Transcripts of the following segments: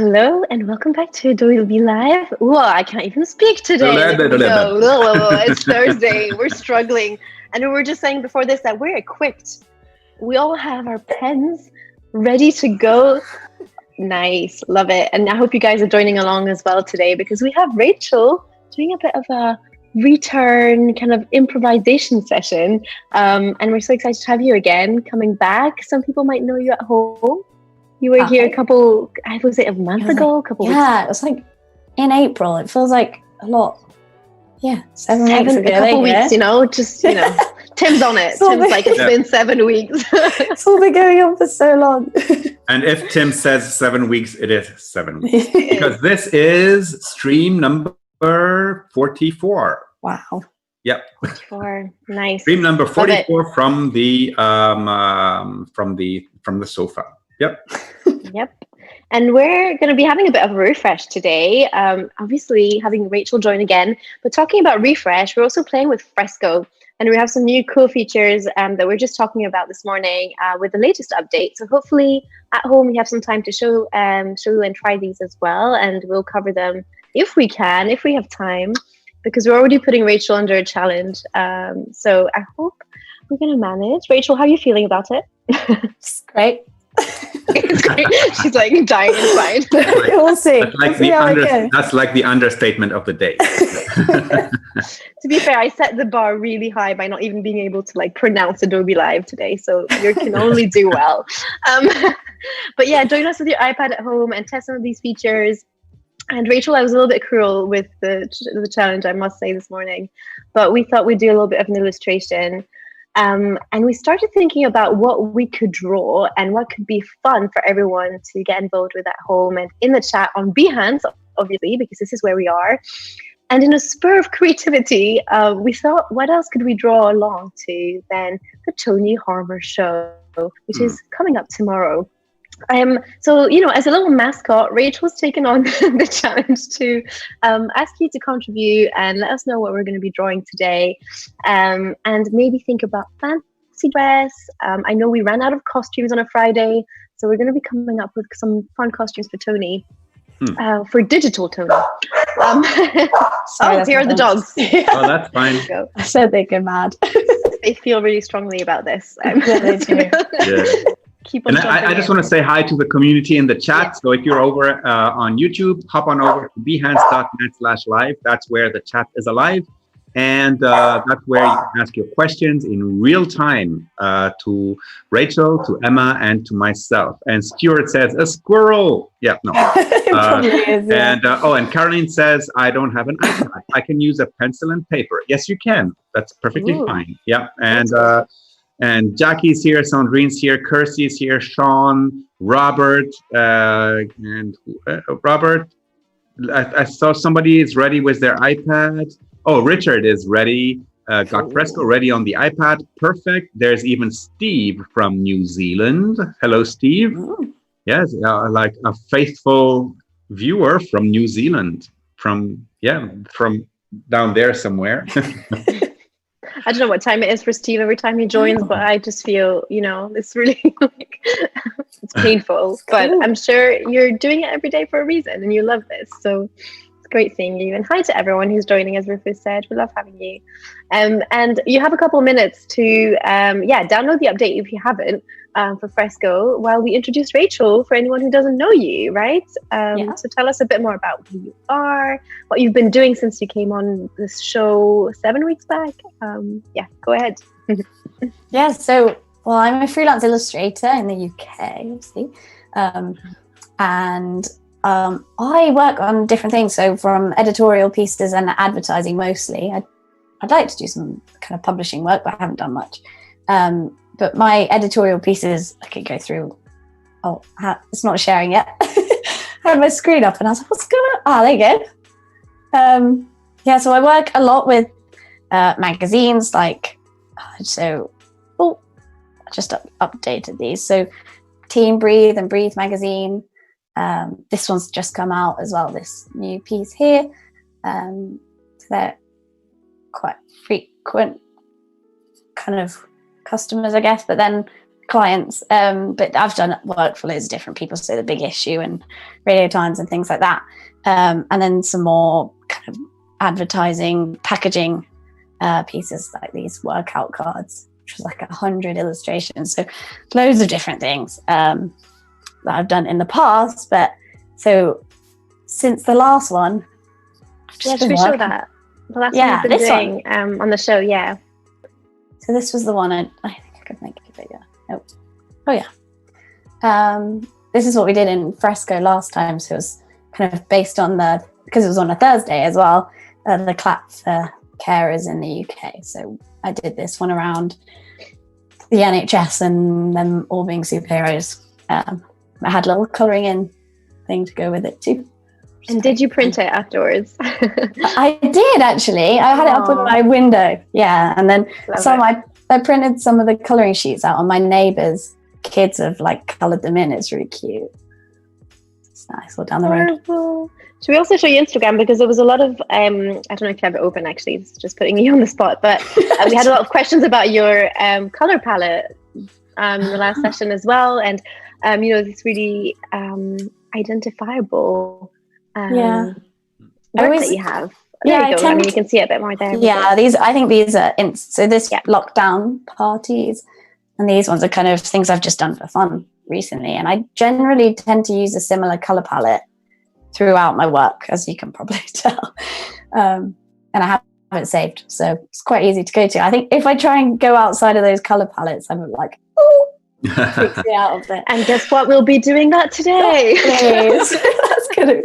Hello and welcome back to Adobe Live. Whoa, I can't even speak today. It's Thursday. We're struggling. And we were just saying before this that we're equipped. We all have our pens ready to go. Nice. Love it. And I hope you guys are joining along as well today because we have Rachel doing a bit of a return kind of improvisation session. And we're so excited to have you again coming back. Some people might know you at home. You were here was it a month ago? A couple weeks ago? Yeah, it was like in April. It feels like a lot. Yeah, 7 weeks ago. A couple weeks, Tim's on it. Tim's like, it's been 7 weeks. It's all been going on for so long. And if Tim says 7 weeks, it is 7 weeks. Because this is stream number 44. Wow. Yep. 44. Nice. Stream number 44 from the sofa. Yep. Yep. And we're going to be having a bit of a refresh today. Obviously, having Rachel join again. But talking about refresh, we're also playing with Fresco. And we have some new cool features that we're just talking about this morning with the latest update. So hopefully at home you have some time to show you and try these as well. And we'll cover them if we can, if we have time, because we're already putting Rachel under a challenge. So I hope we're going to manage. Rachel, how are you feeling about it? It's great. It's great. She's like dying inside. We'll see. That's like the understatement of the day. To be fair, I set the bar really high by not even being able to pronounce Adobe Live today, so you can only do well. But yeah, join us with your iPad at home and test some of these features. And Rachel, I was a little bit cruel with the challenge, I must say, this morning, but we thought we'd do a little bit of an illustration. And we started thinking about what we could draw and what could be fun for everyone to get involved with at home and in the chat on Behance, obviously, because this is where we are. And in a spur of creativity, we thought, what else could we draw along to than the Tony Harmer show, which is coming up tomorrow. So, as a little mascot, Rachel's taken on the challenge to ask you to contribute and let us know what we're going to be drawing today, and maybe think about fancy dress. I know we ran out of costumes on a Friday, so we're going to be coming up with some fun costumes for Tony, for digital Tony. Sorry, here are the dogs. Oh, that's fine. I said they go mad. They feel really strongly about this. Yeah, they do. Yeah. And I just want to say hi to the community in the chat. So if you're over on YouTube, hop on over to behance.net/live. That's where the chat is alive. And that's where you can ask your questions in real time to Rachel, to Emma, and to myself. And Stuart says, a squirrel. Yeah, no. Is, yeah. And Caroline says, I don't have an iPad. I can use a pencil and paper. Yes, you can. That's perfectly fine. Yeah. And Jackie's here, Sandrine's here, Kirsty's here, Sean, Robert, and Robert. I saw somebody is ready with their iPad. Oh, Richard is ready. Got Fresco ready on the iPad. Perfect. There's even Steve from New Zealand. Hello, Steve. Yes, like a faithful viewer from New Zealand. From down there somewhere. I don't know what time it is for Steve every time he joins, but I just feel, it's really it's painful. But I'm sure you're doing it every day for a reason and you love this. So it's great seeing you. And hi to everyone who's joining, as Rufus said. We love having you. And you have a couple of minutes to, download the update if you haven't for Fresco while we introduce Rachel for anyone who doesn't know you, right? So tell us a bit more about who you are, what you've been doing since you came on this show 7 weeks back. Go ahead. I'm a freelance illustrator in the UK, obviously. And I work on different things. So from editorial pieces and advertising mostly. I'd like to do some kind of publishing work, but I haven't done much. But my editorial pieces, I could go through. Oh, it's not sharing yet. I had my screen up and I was like, what's going on? Ah, there you go. So I work a lot with magazines I just updated these. So Teen Breathe and Breathe magazine. This one's just come out as well, this new piece here. So they're quite frequent kind of customers, I guess. But then clients, but I've done work for loads of different people, so The Big Issue and Radio Times and things like that, and then some more kind of advertising packaging pieces like these workout cards, which was like 100 illustrations, so loads of different things that I've done in the past. But so since the last one, should we show that the last one you've been doing on the show? So this was the one I think I could make it bigger. Oh yeah. This is what we did in Fresco last time. So it was kind of based on because it was on a Thursday as well, the clap for carers in the UK. So I did this one around the NHS and them all being superheroes. I had a little colouring in thing to go with it too. And did you print it afterwards? I did, actually. I had it up in my window. Yeah. And then I printed some of the colouring sheets out, on my neighbours' kids have like coloured them in. It's really cute. It's nice. All down the road. Should we also show you Instagram? Because there was a lot of, I don't know if you have it open, actually. It's just putting you on the spot. But we had a lot of questions about your colour palette in the last session as well. And, this really identifiable work that you have. There you go. You can see it a bit more there. Yeah, I think these are so this lockdown parties, and these ones are kind of things I've just done for fun recently. And I generally tend to use a similar color palette throughout my work, as you can probably tell. And I have it saved, so it's quite easy to go to. I think if I try and go outside of those color palettes, I'm like, freaks me out of it. And guess what? We'll be doing that today. That's kind of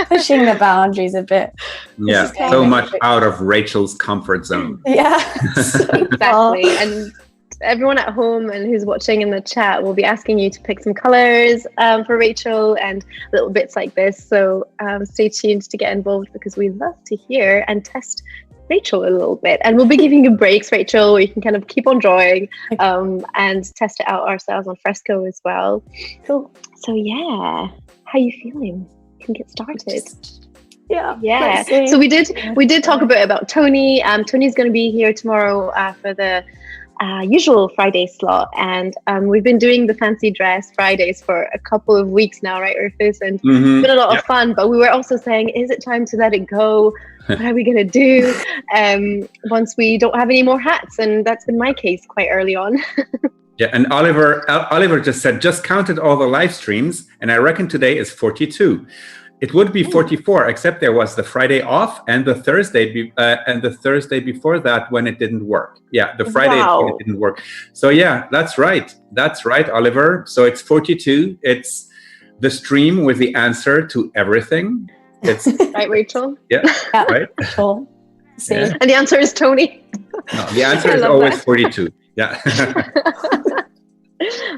pushing the boundaries a bit. Yeah, so much out of Rachel's comfort zone. Yeah, exactly. And everyone at home and who's watching in the chat will be asking you to pick some colors for Rachel and little bits like this. So stay tuned to get involved, because we love to hear and test Rachel a little bit, and we'll be giving you breaks, Rachel, where you can kind of keep on drawing and test it out ourselves on Fresco as well. Cool. So yeah, how are you feeling? You can get started. Yeah. So we did talk a bit about Tony. Tony's going to be here tomorrow for the usual Friday slot, and we've been doing the fancy dress Fridays for a couple of weeks now, right, Rufus? And it's been a lot of fun, but we were also saying, is it time to let it go? What are we gonna do once we don't have any more hats? And that's been my case quite early on. Yeah, and Oliver just said, just counted all the live streams, and I reckon today is 42. It would be 44, except there was the Friday off and the Thursday before that when it didn't work. Yeah, the Friday it didn't work. So yeah, that's right, Oliver. So it's 42. It's the stream with the answer to everything. It's right, Rachel. Yeah, right. Cool. Yeah. And the answer is Tony. No, the answer is always 42. Yeah.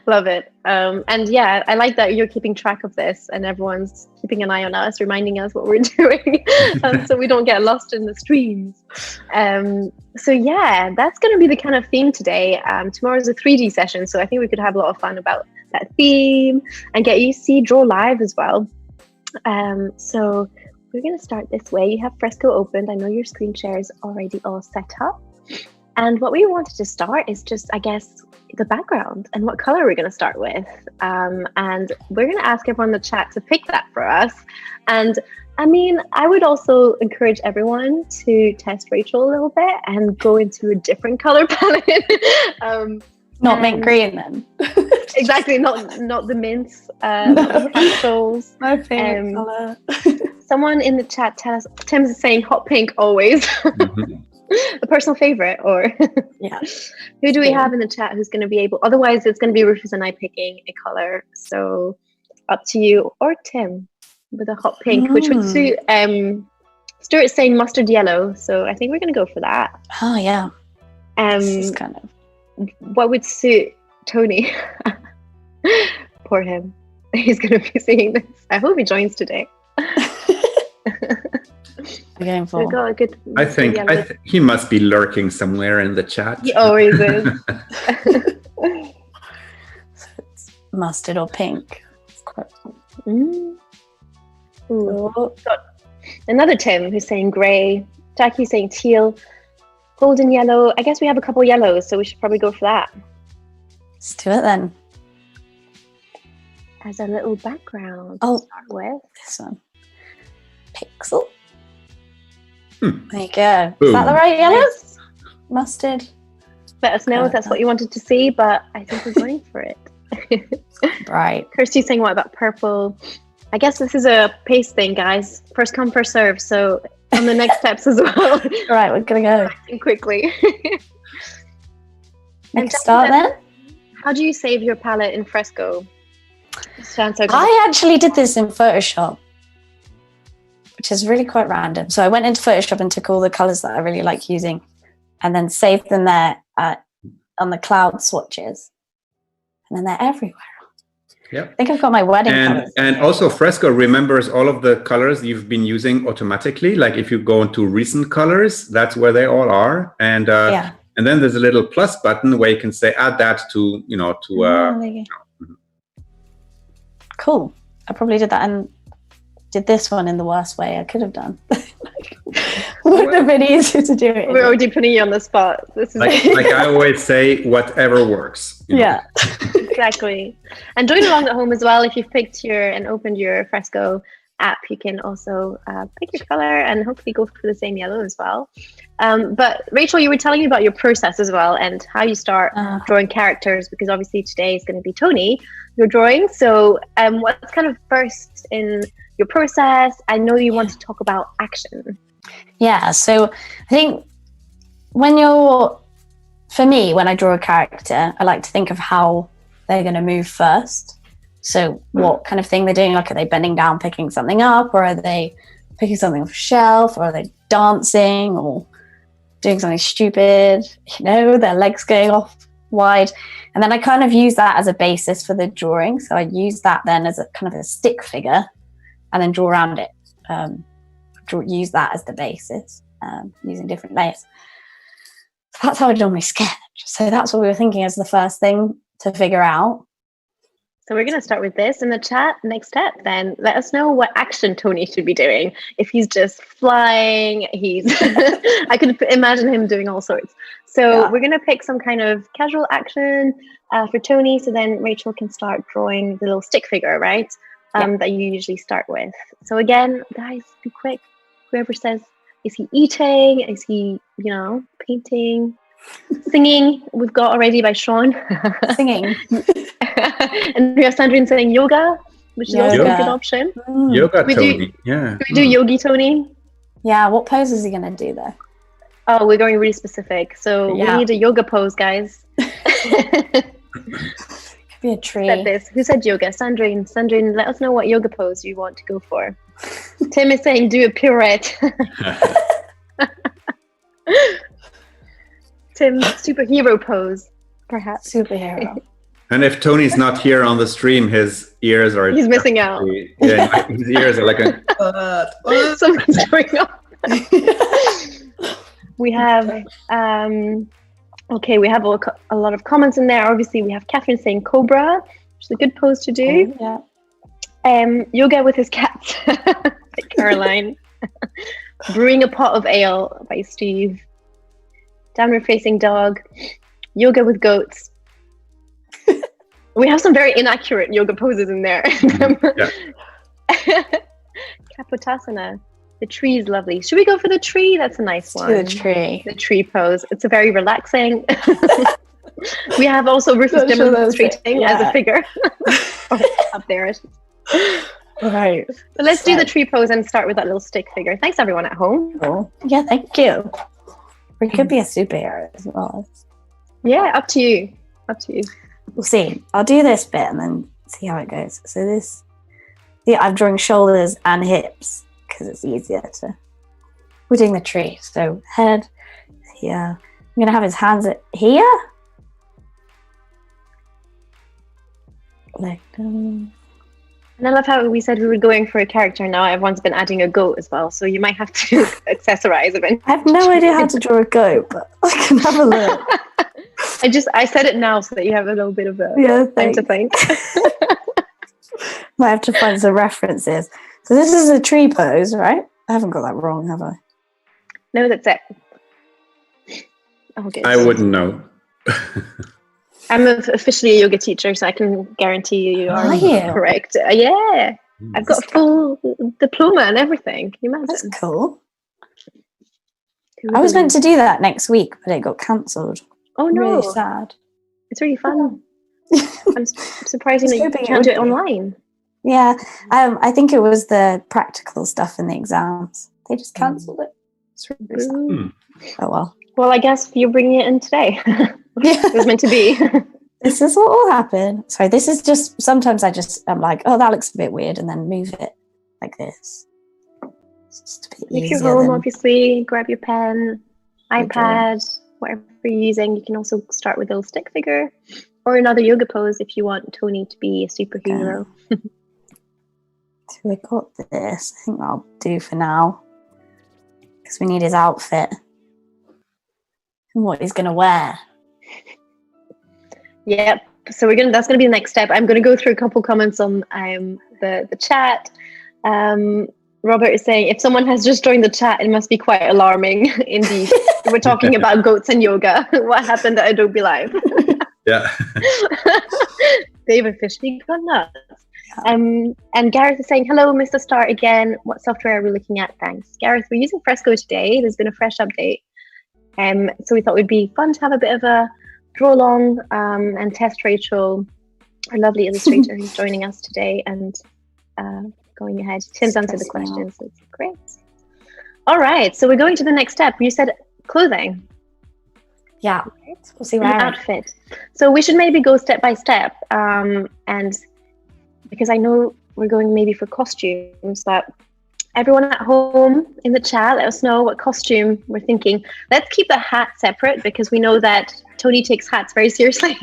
Love it. And yeah, I like that you're keeping track of this and everyone's keeping an eye on us, reminding us what we're doing so we don't get lost in the streams. So yeah, that's going to be the kind of theme today. Tomorrow's a 3D session, so I think we could have a lot of fun about that theme and get you to see Draw Live as well. So we're going to start this way. You have Fresco opened. I know your screen share is already all set up. And what we wanted to start is just, I guess, the background and what color we're going to start with. And we're going to ask everyone in the chat to pick that for us. And I mean, I would also encourage everyone to test Rachel a little bit and go into a different color palette. Not mint green then. Exactly, not the mints, not the capsules. My favorite color. Someone in the chat Tim's is saying hot pink always. A personal favorite, or yeah. Who do we have in the chat who's going to be able? Otherwise, it's going to be Rufus and I picking a color. So up to you, or Tim with a hot pink, which would suit. Stuart's saying mustard yellow, so I think we're going to go for that. Oh yeah. This is kind of. What would suit Tony? Poor him. He's going to be seeing this. I hope he joins today. We're going for. Got a good I think he must be lurking somewhere in the chat. He always is. So it's mustard or pink. It's quite fun. Got another Tim who's saying grey. Jackie's saying teal. Golden yellow. I guess we have a couple yellows, so we should probably go for that. Let's do it then. As a little background Oh. to start with. This one. Pixel. Hmm. There you go. Boom. Is that the right yellow? Yes. Mustard. Let us know if that's what you wanted to see, but I think we're going for it. Bright. Kirsty's saying what about purple? I guess this is a pace thing, guys. First come, first serve. So on the next steps as well. All right, we're gonna go. Acting quickly. Make a start then. How do you save your palette in Fresco? I actually did this in Photoshop, which is really quite random. So I went into Photoshop and took all the colors that I really like using and then saved them there on the cloud swatches. And then they're everywhere. Yep. I think I've got my wedding colors. And also Fresco remembers all of the colors you've been using automatically. Like if you go into recent colors, that's where they all are. And and then there's a little plus button where you can say add that to, you know, to Cool. I probably did that and did this one in the worst way I could have done. Wouldn't have been easier to do it. We're already putting you on the spot. This is like I always say, whatever works. You know? Yeah. Exactly. And join along at home as well. If you've picked and opened your Fresco app, you can also pick your color and hopefully go for the same yellow as well. But Rachel, you were telling me about your process as well and how you start drawing characters, because obviously today is going to be Tony, your drawing. So what's kind of first in your process? I know you want to talk about action. Yeah, so I think when I draw a character, I like to think of how they're going to move first. So what kind of thing they're doing? Like, are they bending down, picking something up, or are they picking something off a shelf, or are they dancing or doing something stupid? You know, their legs going off wide. And then I kind of use that as a basis for the drawing. So I use that then as a kind of a stick figure and then draw around it. Use that as the basis, using different layers. So that's how I normally sketch. So that's what we were thinking as the first thing to figure out. So we're going to start with this in the chat. Next step, then let us know what action Tony should be doing. If he's just flying, I could imagine him doing all sorts. So we're going to pick some kind of casual action for Tony. So then Rachel can start drawing the little stick figure, right? That you usually start with. So again, guys, be quick. Whoever says, is he eating? Is he, painting? Singing, we've got already by Sean. Singing. And we have Sandrine saying yoga, which is also a good option. Yoga Tony, yeah. Can we do yogi Tony? Yeah, what pose is he going to do though? Oh, we're going really specific. So we need a yoga pose, guys. Could be a tree. Who said yoga? Sandrine. Sandrine, let us know what yoga pose you want to go for. Tim is saying do a pirouette. Tim, superhero pose, perhaps. Superhero. And if Tony's not here on the stream, his ears are... He's missing out. Yeah, his ears are like a... Something's going on. We have... we have a lot of comments in there. Obviously, we have Catherine saying cobra, which is a good pose to do. Oh, yeah. Yoga with his cats by Caroline. Brewing a pot of ale by Steve. Downward facing dog. Yoga with goats. We have some very inaccurate yoga poses in there. Kapotasana. The tree is lovely. Should we go for the tree? That's a nice one. The tree. The tree pose. It's a very relaxing. We have also Rufus demonstrating as a figure. Up there. Right. So let's do the tree pose and start with that little stick figure. Thanks everyone at home. Cool. Yeah, thank you. We could be a superhero as well. Yeah, up to you. Up to you. We'll see. I'll do this bit and then see how it goes. So this, I'm drawing shoulders and hips because it's easier to. We're doing the tree. So head here. I'm gonna have his hands here. Like. And I love how we said we were going for a character. Now everyone's been adding a goat as well, so you might have to accessorize a bit. I have no idea how to draw a goat, but I can have a look. I said it now so that you have a little bit of a time to think. Might have to find some references. So this is a tree pose, right? I haven't got that wrong, have I? No, that's it. Oh, good. I wouldn't know. I'm officially a yoga teacher, so I can guarantee you are correct. Yeah, I've got a full diploma and everything. Can you imagine? That's cool. I was meant to do that next week, but it got cancelled. Oh no! Really sad. It's really fun. I'm surprised that you can't do it online. Yeah, I think it was the practical stuff in the exams. They just cancelled it. It's really sad. Oh well. Well, I guess you're bringing it in today. It was meant to be. This is what will happen. Sorry, this is just, sometimes I'm like, oh, that looks a bit weird, and then move it like this. It's just a bit if you're home, obviously, grab your pen, iPad, whatever you're using. You can also start with a little stick figure or another yoga pose if you want Tony to be a superhero. So we got this. I think I'll do for now because we need his outfit and what he's going to wear. Yep. So that's gonna be the next step. I'm gonna go through a couple comments on the chat. Robert is saying, if someone has just joined the chat, it must be quite alarming. Indeed. We're talking about goats and yoga. What happened at Adobe Live? Yeah. They've officially gone nuts. And Gareth is saying, hello, Mr. Star again. What software are we looking at? Thanks. Gareth, we're using Fresco today. There's been a fresh update. So we thought it would be fun to have a bit of a draw along and test Rachel, our lovely illustrator who's joining us today, and going ahead. Tim's answered the questions, so it's great. All right, so we're going to the next step. You said clothing. Yeah, we'll see what outfit. So we should maybe go step by step, and because I know we're going maybe for costumes, but everyone at home in the chat, let us know what costume we're thinking. Let's keep the hat separate because we know that Tony takes hats very seriously.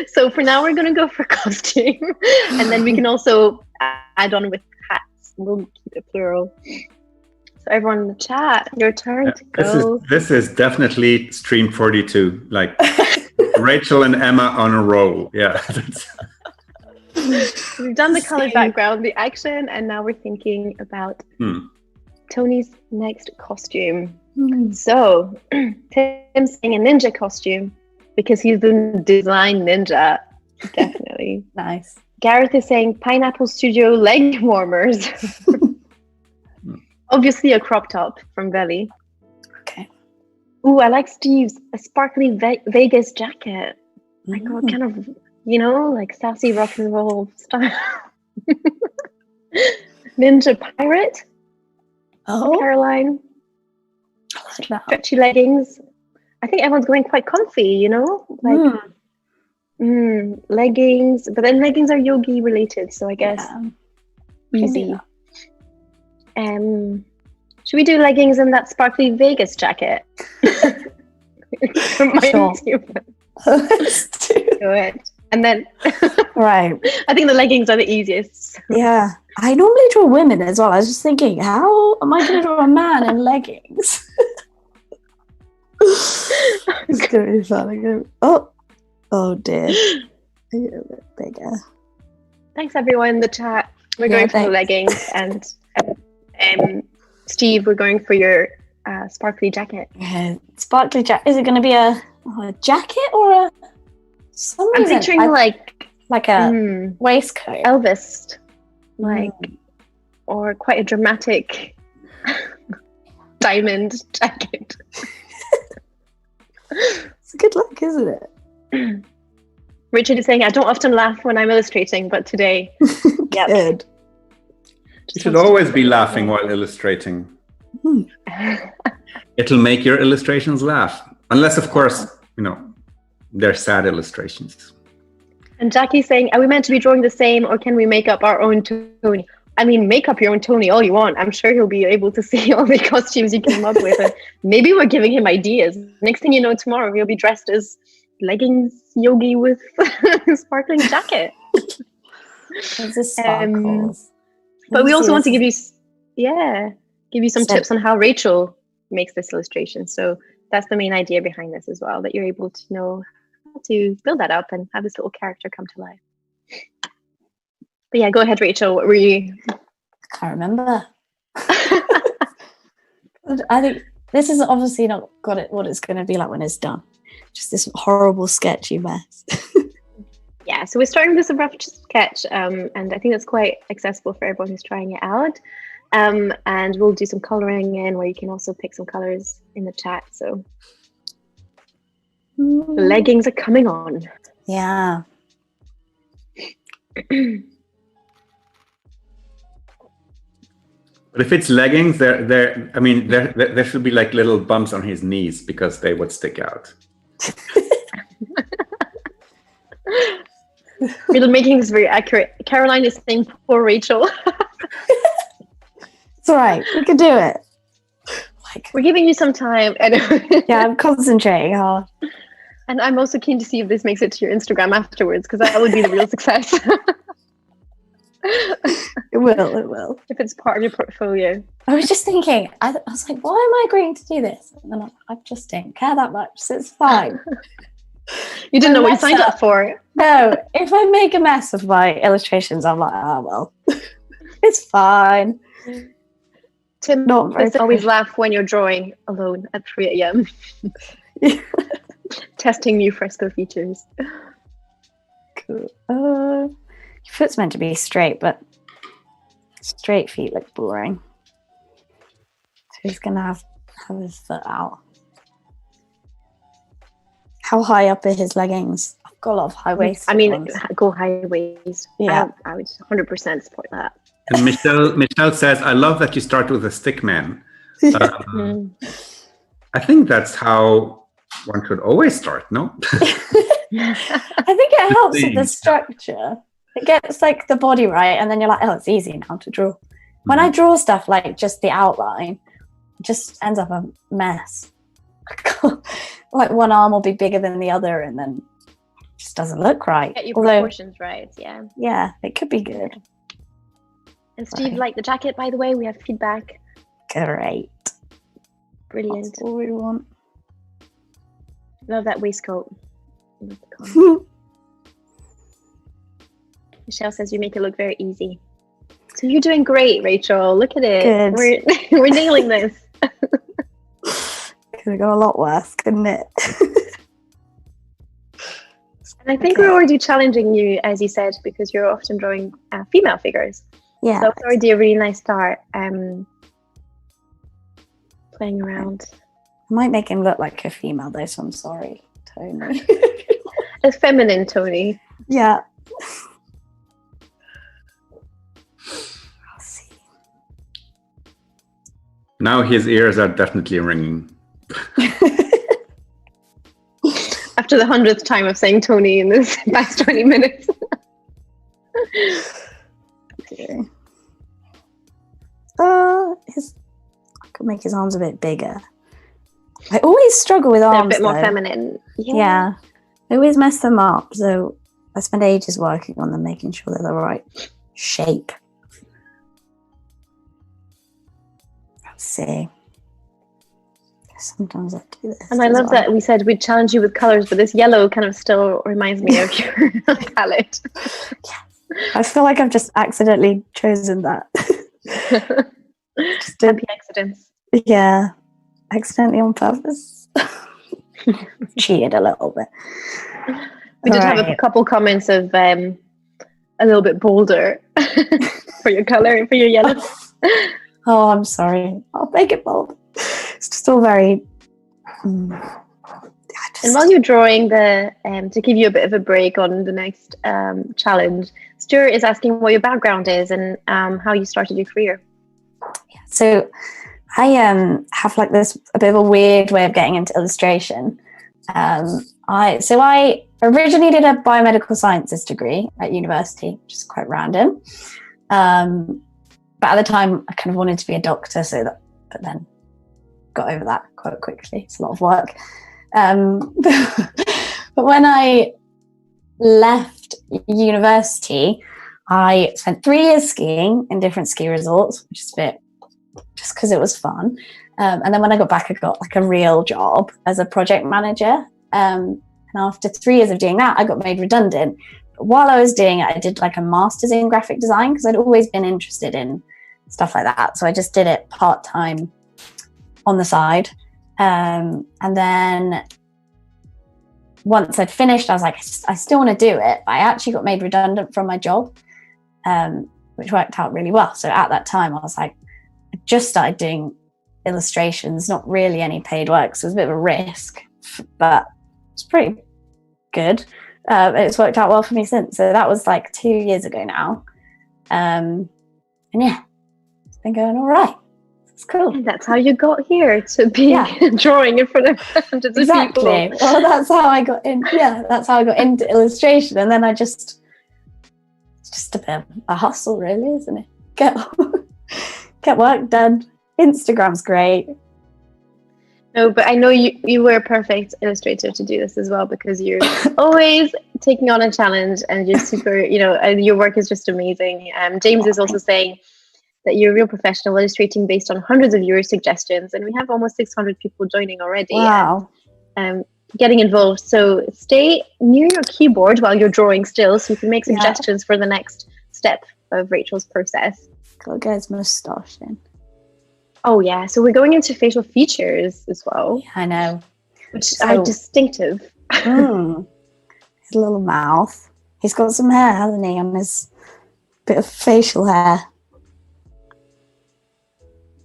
So for now, we're going to go for costume. And then we can also add on with hats. We'll keep it plural. So everyone in the chat, your turn to go. This is definitely stream 42. Like Rachel and Emma on a roll. Yeah. We've done the colored background, the action, and now we're thinking about Tony's next costume. So Tim's saying a ninja costume because he's the design ninja. Definitely. Nice. Gareth is saying Pineapple Studio leg warmers. Obviously a crop top from Belly. Okay. Ooh, I like Steve's a sparkly Vegas jacket. Like what kind of, like sassy rock and roll style. Ninja pirate. Oh, Caroline. Stretchy leggings. I think everyone's going quite comfy, like leggings. But then leggings are yogi related, so I guess easy. Should we do leggings and that sparkly Vegas jacket? Sure. Let's do. Go ahead. And then, right. I think the leggings are the easiest. Yeah. I normally draw women as well. I was just thinking, how am I going to draw a man in leggings? It's going to be fun. Oh dear. A bit bigger. Thanks everyone in the chat. We're going for the leggings, and Steve, we're going for your sparkly jacket. Yeah, sparkly jacket. Is it going to be a jacket or a? I'm picturing like a waistcoat, Elvis, or quite a dramatic diamond jacket. It's a good look, isn't it? Richard is saying, I don't often laugh when I'm illustrating, but today, good. You should always be laughing while illustrating. It'll make your illustrations laugh. Unless, of course, they're sad illustrations. And Jackie's saying, are we meant to be drawing the same, or can we make up our own Tony? I mean, make up your own Tony all you want. I'm sure he'll be able to see all the costumes you came up with. And maybe we're giving him ideas. Next thing you know, tomorrow he'll be dressed as leggings yogi with a sparkling jacket. There's sparkles. But we also want to give you some tips on how Rachel makes this illustration. So that's the main idea behind this as well, that you're able to know how to build that up and have this little character come to life. But yeah, go ahead, Rachel. What were you? I can't remember. I think this is obviously not what it's going to be like when it's done. just this horrible sketchy mess. Yeah, so we're starting with this rough sketch, and I think it's quite accessible for everyone who's trying it out. And we'll do some coloring in, where you can also pick some colors in the chat. So the leggings are coming on. Yeah. But if it's leggings, there should be like little bumps on his knees because they would stick out. You're making this very accurate. Caroline is saying poor Rachel. It's all right. We can do it. We're giving you some time. Yeah, I'm concentrating hard. And I'm also keen to see if this makes it to your Instagram afterwards, because that would be the real success. It will. If it's part of your portfolio. I was just thinking, I was like, why am I agreeing to do this? And then I just don't care that much, so it's fine. You didn't know what you signed up for. No, if I make a mess of my illustrations, I'm like, oh, well, it's fine. Tim always laugh when you're drawing alone at 3 a.m. Testing new fresco features. Cool. Your foot's meant to be straight, but straight feet look boring. So he's gonna have his foot out. How high up are his leggings? I've got a lot of high waist. I mean, ones. go high waist. Yeah, I would 100% support that. And Michelle says, "I love that you start with a stick man." I think that's how one should always start. No. I think it helps with the structure. It gets like the body right, and then you're like, oh, it's easy now to draw. When I draw stuff like just the outline, it just ends up a mess. Like one arm will be bigger than the other, and then it just doesn't look right. Get your proportions right, yeah. Yeah, it could be good. And Steve liked the jacket, by the way. We have feedback. Great. Brilliant. That's all we want. Love that waistcoat. Michelle says you make it look very easy. So you're doing great, Rachel. Look at it. Good. We're nailing this. Could have gone a lot worse, couldn't it? And I think we're already challenging you, as you said, because you're often drawing female figures. Yeah. So it's already a really nice start. Playing around. I might make him look like a female though, so I'm sorry, Tony. A feminine Tony. Yeah. I'll see. Now his ears are definitely ringing. After the 100th time of saying Tony in this past 20 minutes. Okay. I could make his arms a bit bigger. I always struggle with arms. They're a bit more though. feminine. Yeah. I always mess them up, so I spend ages working on them, making sure they're the right shape. Let's see. Sometimes I do this. And I love that we said we'd challenge you with colors, but this yellow kind of still reminds me of your palette. Yes. I feel like I've just accidentally chosen that. Just Happy accidents. Yeah. Accidentally on purpose. Cheated a little bit. We did have a couple comments of a little bit bolder for your color, for your yellow. Oh, I'm sorry. I'll make it bold. It's just all very. And while you're drawing to give you a bit of a break on the next challenge, Stuart is asking what your background is and how you started your career. Yeah, so I have like this a bit of a weird way of getting into illustration. I originally did a biomedical sciences degree at university, which is quite random. But at the time, I kind of wanted to be a doctor, but then got over that quite quickly. It's a lot of work. But when I left university, I spent 3 years skiing in different ski resorts, which is a bit just because it was fun. And then when I got back, I got like a real job as a project manager. And after 3 years of doing that, I got made redundant. But while I was doing it, I did like a master's in graphic design because I'd always been interested in stuff like that. So I just did it part-time on the side. And then once I'd finished, I was like, I still want to do it. But I actually got made redundant from my job, which worked out really well. So at that time, I was like, I just started doing illustrations, not really any paid work. So it was a bit of a risk, but it's pretty good. It's worked out well for me since. So that was like 2 years ago now. And yeah, it's been going all right. It's cool. And that's how you got here to be drawing in front of hundreds of people. Well, that's how I got in. Yeah, that's how I got into illustration. And then it's just a bit of a hustle, really, isn't it? Get work done. Instagram's great. No, but I know you were a perfect illustrator to do this as well, because you're always taking on a challenge and you're super, and your work is just amazing. James is also saying that you're a real professional illustrating based on hundreds of your suggestions, and we have almost 600 people joining already. Wow. And getting involved. So stay near your keyboard while you're drawing still, so you can make suggestions for the next step of Rachel's process. Gotta get his moustache in. Oh yeah, so we're going into facial features as well. Yeah, I know. Which are distinctive. His little mouth. He's got some hair, hasn't he, on his bit of facial hair.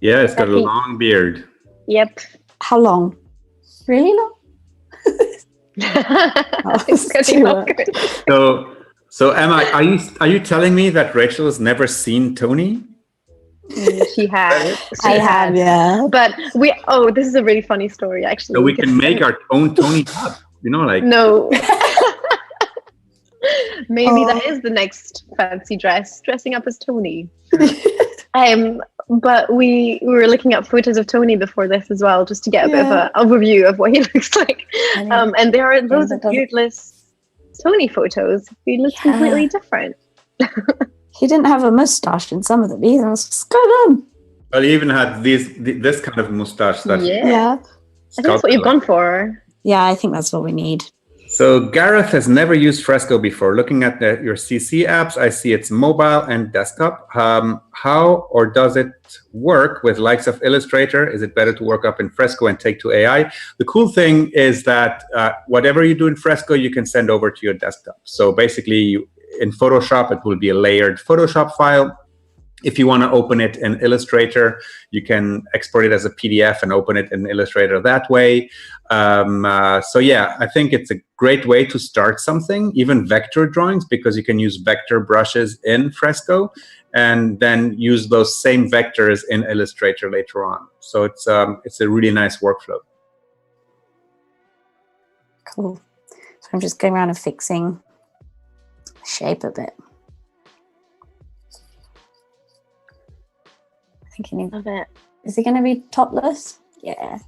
Yeah, it's got a long beard. Yep. How long? Really long? It's getting longer. So Emma, are you telling me that Rachel has never seen Tony? She has. I have, yeah. But this is a really funny story, actually. So we can make our own Tony hub, No. Maybe that is the next fancy dress, dressing up as Tony. But we were looking up photos of Tony before this as well, just to get a bit of an overview of what he looks like. And there are loads of beardless Tony photos. He looks completely different. He didn't have a moustache in some of them either. I was just going on. Well, he even had this kind of moustache. I think that's what you've gone for. Yeah, I think that's what we need. So Gareth has never used Fresco before. Looking at your CC apps, I see it's mobile and desktop. How or does it work with likes of Illustrator? Is it better to work up in Fresco and take to AI? The cool thing is that whatever you do in Fresco, you can send over to your desktop. So basically, in Photoshop, it will be a layered Photoshop file. If you want to open it in Illustrator, you can export it as a PDF and open it in Illustrator that way. So yeah, I think it's a great way to start something, even vector drawings, because you can use vector brushes in Fresco and then use those same vectors in Illustrator later on. So it's a really nice workflow. Cool. So I'm just going around and fixing the shape a bit. Love it. Is he going to be topless? Yeah.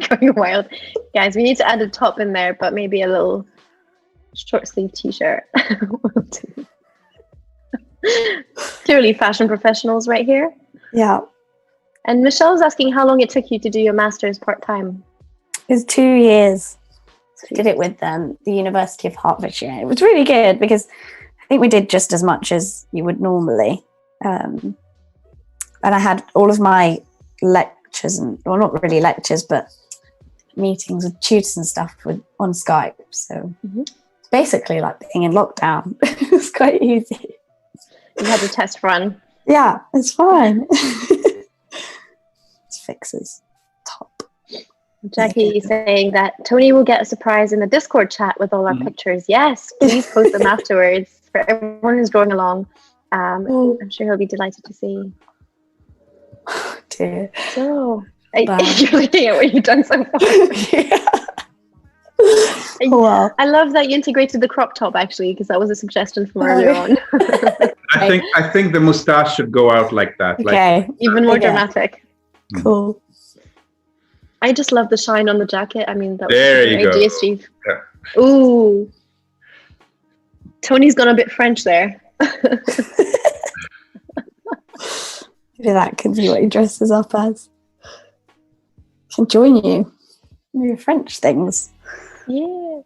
Going wild. Guys, we need to add a top in there, but maybe a little short sleeve t-shirt. Clearly fashion professionals right here. Yeah. And Michelle's asking how long it took you to do your master's part-time. It was 2 years. So I did it with the University of Hertfordshire. It was really good because I think we did just as much as you would normally. And I had all of my lectures, not really lectures, but meetings with tutors and stuff on Skype. So it's basically like being in lockdown. It was quite easy. You had a test run. Yeah, it's fine. It's fixes. Top. Jackie saying that Tony will get a surprise in the Discord chat with all our pictures. Yes, please post them afterwards for everyone who's drawing along. I'm sure he'll be delighted to see. Oh, dear. So, you're looking at what you've done so far. Wow. I love that you integrated the crop top, actually, because that was a suggestion from earlier on. I think the moustache should go out like that. Okay. Even more dramatic. Cool. I just love the shine on the jacket. I mean, that was there a you great go. idea, Steve. Yeah. Ooh. Tony's gone a bit French there. Maybe that could be what he dresses up as. Can join you. Your French things. Yeah.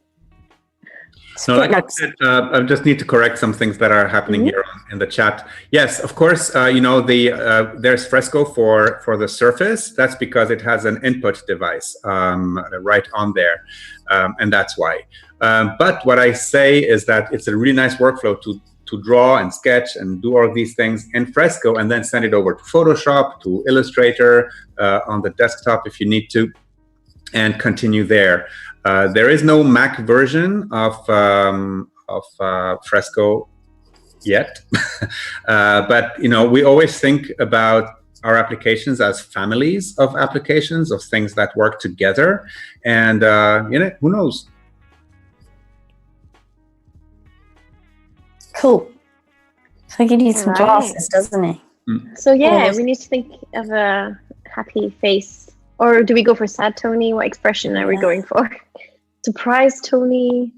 So like I said, I just need to correct some things that are happening here in the chat. Yes, of course, there's Fresco for the Surface. That's because it has an input device right on there, and that's why. But what I say is that it's a really nice workflow to draw and sketch and do all of these things in Fresco and then send it over to Photoshop, to Illustrator, on the desktop if you need to, and continue there. There is no Mac version of Fresco yet, but we always think about our applications as families of applications, of things that work together, and who knows? Cool. I think he needs some glasses, doesn't he? So we need to think of a happy face. Or do we go for sad Tony? What expression are we going for? Surprise Tony.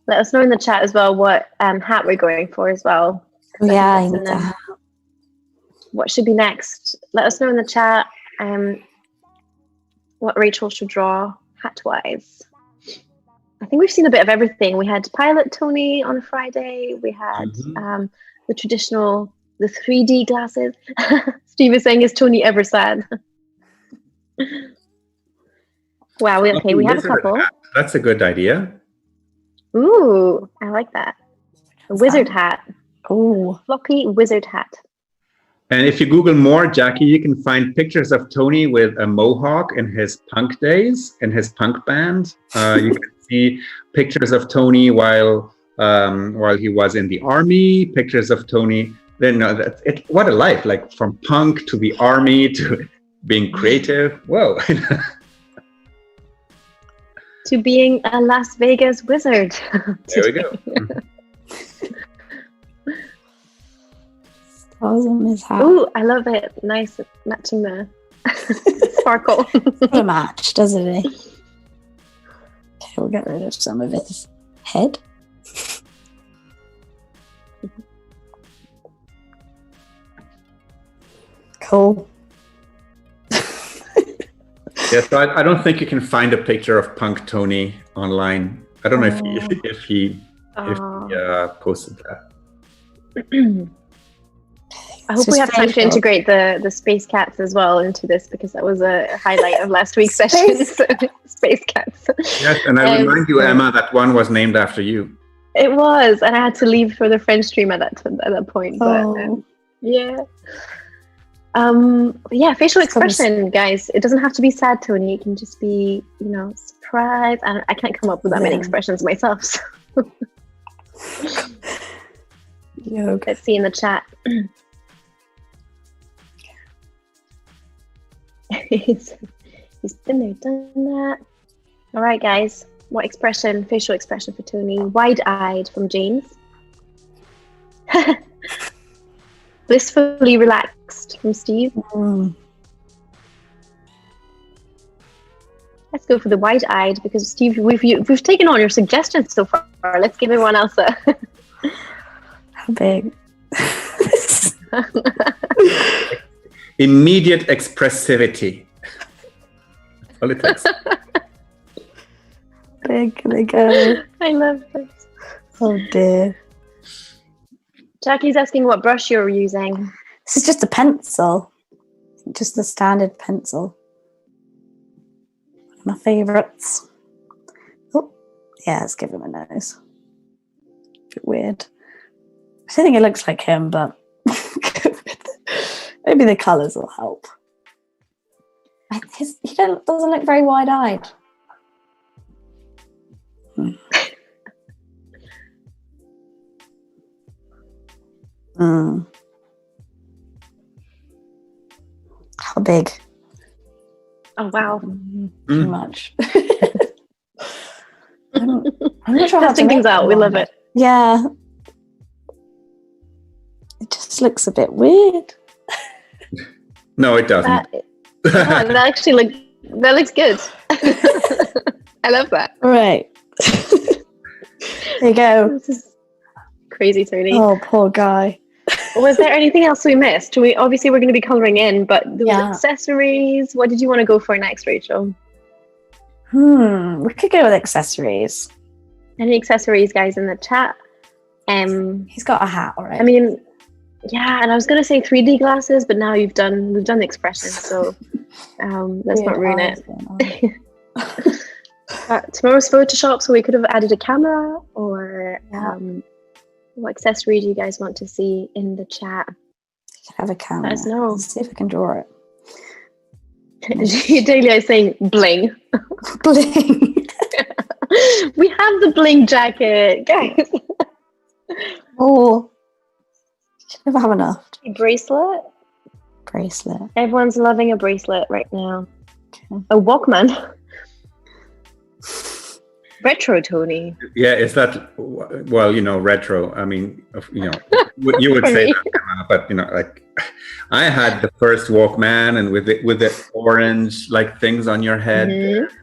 Let us know in the chat as well what hat we're going for as well. Yeah, I need that. What should be next? Let us know in the chat what Rachel should draw hat-wise. I think we've seen a bit of everything. We had Pilot Tony on Friday. We had the traditional, the 3D glasses. Steve is saying, is Tony ever sad? Wow, okay, we have a couple. That's a good idea. Ooh, I like that. A wizard hat. Ooh. Floppy wizard hat. And if you Google more, Jackie, you can find pictures of Tony with a mohawk in his punk days, in his punk band. You can see pictures of Tony while he was in the army, pictures of Tony. What a life, like from punk to the army to being creative. Whoa. To being a Las Vegas wizard. There we go. Stars on his hat. Ooh, I love it. Nice, matching the sparkle. A match, doesn't it? Okay, we'll get rid of some of his head. Cool. Yeah, so I don't think you can find a picture of Punk Tony online. I don't know if he posted that. I hope we have time to integrate the space cats as well into this, because that was a highlight of last week's session. Space cats. Yes, and I remind you, Emma, that one was named after you. It was, and I had to leave for the French stream at that point. But facial expression, guys. It doesn't have to be sad, Tony. It can just be, surprise. I can't come up with that many expressions myself. So. Let's see in the chat. He's been there, done that. All right, guys. What expression? Facial expression for Tony. Wide-eyed from James. Blissfully relaxed from Steve. Let's go for the wide-eyed, because Steve, we've taken on your suggestions so far. Let's give everyone else a. How big? Immediate expressivity. All it takes. Big can they go? I love this. Oh dear. Jackie's asking what brush you're using. This is just a pencil. Just the standard pencil. One of my favourites. Oh, yeah, let's give him a nose. A bit weird. I don't think it looks like him, but maybe the colours will help. He doesn't look very wide-eyed. How big? Oh wow! Too much. I'm not sure how to testing things out. We love it. Yeah, it just looks a bit weird. No, it doesn't. That looks good. I love that. All right. There you go. This is crazy, Tony. Oh, poor guy. Was there anything else we missed? Obviously we're going to be colouring in, but the accessories. What did you want to go for next, Rachel? We could go with accessories. Any accessories, guys, in the chat? He's got a hat already. I mean, yeah, and I was gonna say 3D glasses, but now we've done the expression, so let's not ruin it. Tomorrow's Photoshop, so we could have added a camera, or what accessory do you guys want to see in the chat? You could have a camera. Let us know. Let's see if I can draw it. Delia is saying bling. Bling. We have the bling jacket, guys. Oh, should never have enough. Bracelet. Everyone's loving a bracelet right now. Okay. A Walkman. Retro, Tony. Yeah, is that, well, retro. I mean, you would say that, but like, I had the first Walkman, and with the orange like things on your head. Mm-hmm.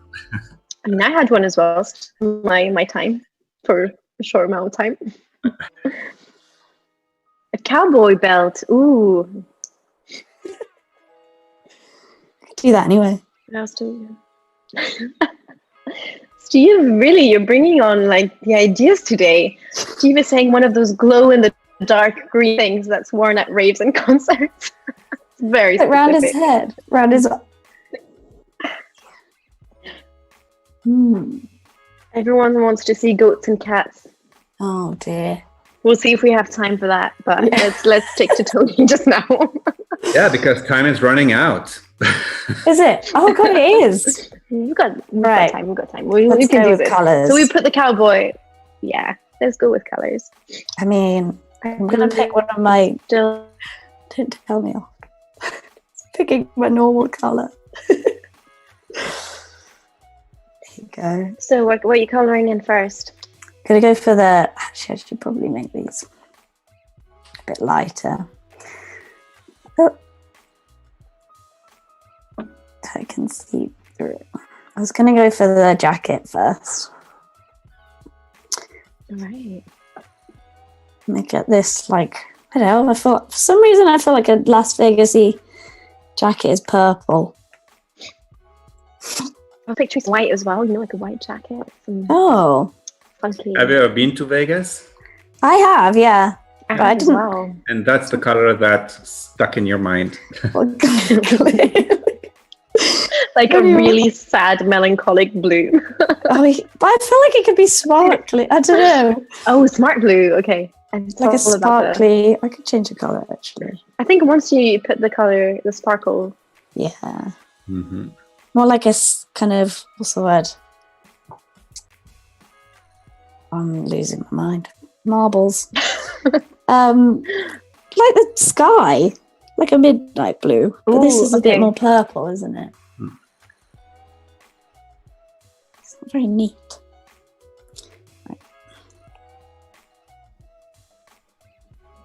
I mean, I had one as well. My time for a short amount of time. A cowboy belt. Ooh. Do that anyway. What else do we have? Steve, really, you're bringing on like the ideas today. Steve is saying one of those glow in the dark green things that's worn at raves and concerts. It's very specific. Around his head, around his. Everyone wants to see goats and cats. Oh dear. We'll see if we have time for that, but let's stick to Tony just now. Yeah, because time is running out. Is it? Oh god, it is. We've got time. We can do this. Colors. So we put the cowboy. Yeah, let's go with colors. I mean, I'm gonna pick one of my. Don't tell me off. Picking my normal color. There you go. So what are you coloring in first? Gonna go for the. Actually, I should probably make these a bit lighter. Oh. I can see through it. I was gonna go for the jacket first. All right. Make it this like, I don't know. For some reason I feel like a Las Vegas-y jacket is purple. I'll picture white as well. Like a white jacket. Oh. Funky. Have you ever been to Vegas? I have, yeah. But I didn't. Well. And that's the color that stuck in your mind. Like a really sad, melancholic blue. But I feel like it could be sparkly. I don't know. Oh, smart blue. Okay. Like a sparkly. I could change the color actually. I think once you put the sparkle. Yeah. Mm-hmm. More like a kind of, what's the word? I'm losing my mind. Marbles. Like the sky. Like a midnight blue. But this is a bit more purple, isn't it? It's not very neat. Right.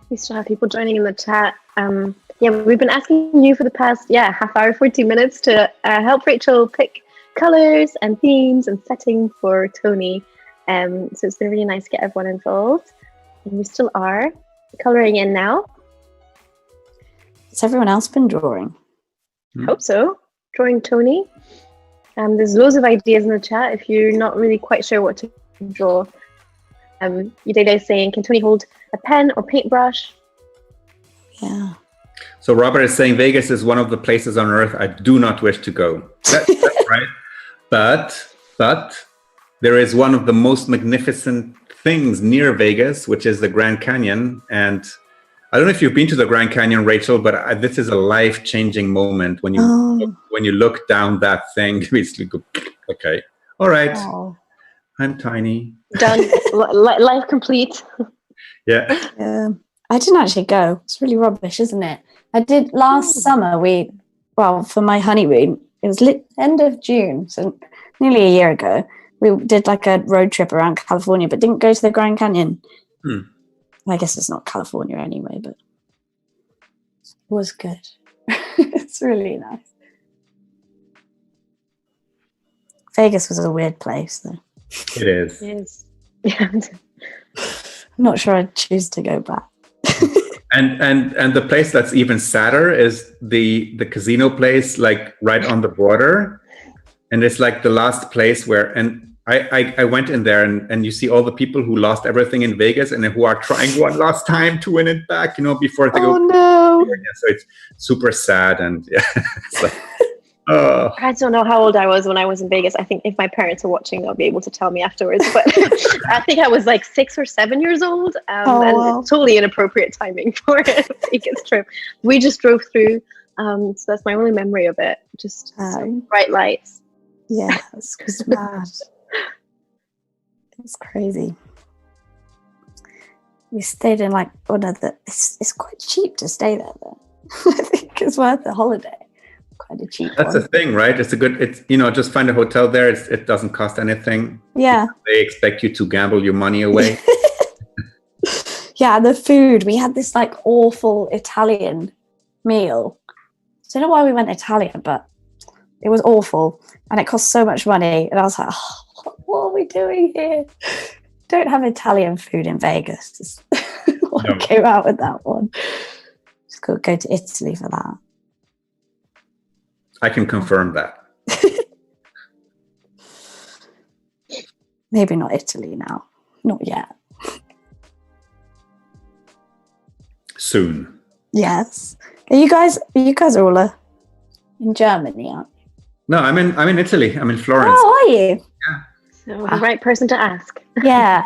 We still have people joining in the chat. We've been asking you for the past half hour, 40 minutes to help Rachel pick colors and themes and setting for Tony. So it's been really nice to get everyone involved. And we still are coloring in now. Has everyone else been drawing? Hope so. Drawing Tony. There's loads of ideas in the chat if you're not really quite sure what to draw. Udele is saying, can Tony hold a pen or paintbrush? Yeah. So Robert is saying Vegas is one of the places on earth I do not wish to go. That's right. But there is one of the most magnificent things near Vegas, which is the Grand Canyon. And I don't know if you've been to the Grand Canyon, Rachel, but this is a life-changing moment when you look down that thing. Basically, go, okay, all right, I'm tiny. Done. Life complete. Yeah. I didn't actually go. It's really rubbish, isn't it? I did last summer. For my honeymoon, it was end of June, so nearly a year ago. We did like a road trip around California, but didn't go to the Grand Canyon. I guess it's not California anyway, but it was good. It's really nice. Vegas was a weird place, though. It is. It is. Yeah. I'm not sure I'd choose to go back. And the place that's even sadder is the casino place, like right on the border. and it's like the last place where, and I went in there, and you see all the people who lost everything in Vegas and who are trying one last time to win it back, before they go. Oh no! So it's super sad, and yeah, it's like, I don't know how old I was when I was in Vegas. I think if my parents are watching, they'll be able to tell me afterwards. But I think I was like 6 or 7 years old, and totally inappropriate timing for a Vegas trip. We just drove through, so that's my only memory of it. Just bright lights. Yeah, it's mad. It's crazy. We stayed in like it's quite cheap to stay there though. I think it's worth the holiday. Quite a cheap That's one. the thing, right? It's just find a hotel there. It doesn't cost anything. Yeah. They expect you to gamble your money away. Yeah, the food. We had this like awful Italian meal. I don't know why we went Italian, but it was awful. And it cost so much money. And I was like, what are we doing here? Don't have Italian food in Vegas. Just I came out with that one. Just go to Italy for that. I can confirm that. Maybe not Italy now. Not yet. Soon. Yes. You guys are all in Germany, aren't you? No, I'm in Italy. I'm in Florence. Oh, are you? Yeah. So the right person to ask. Yeah.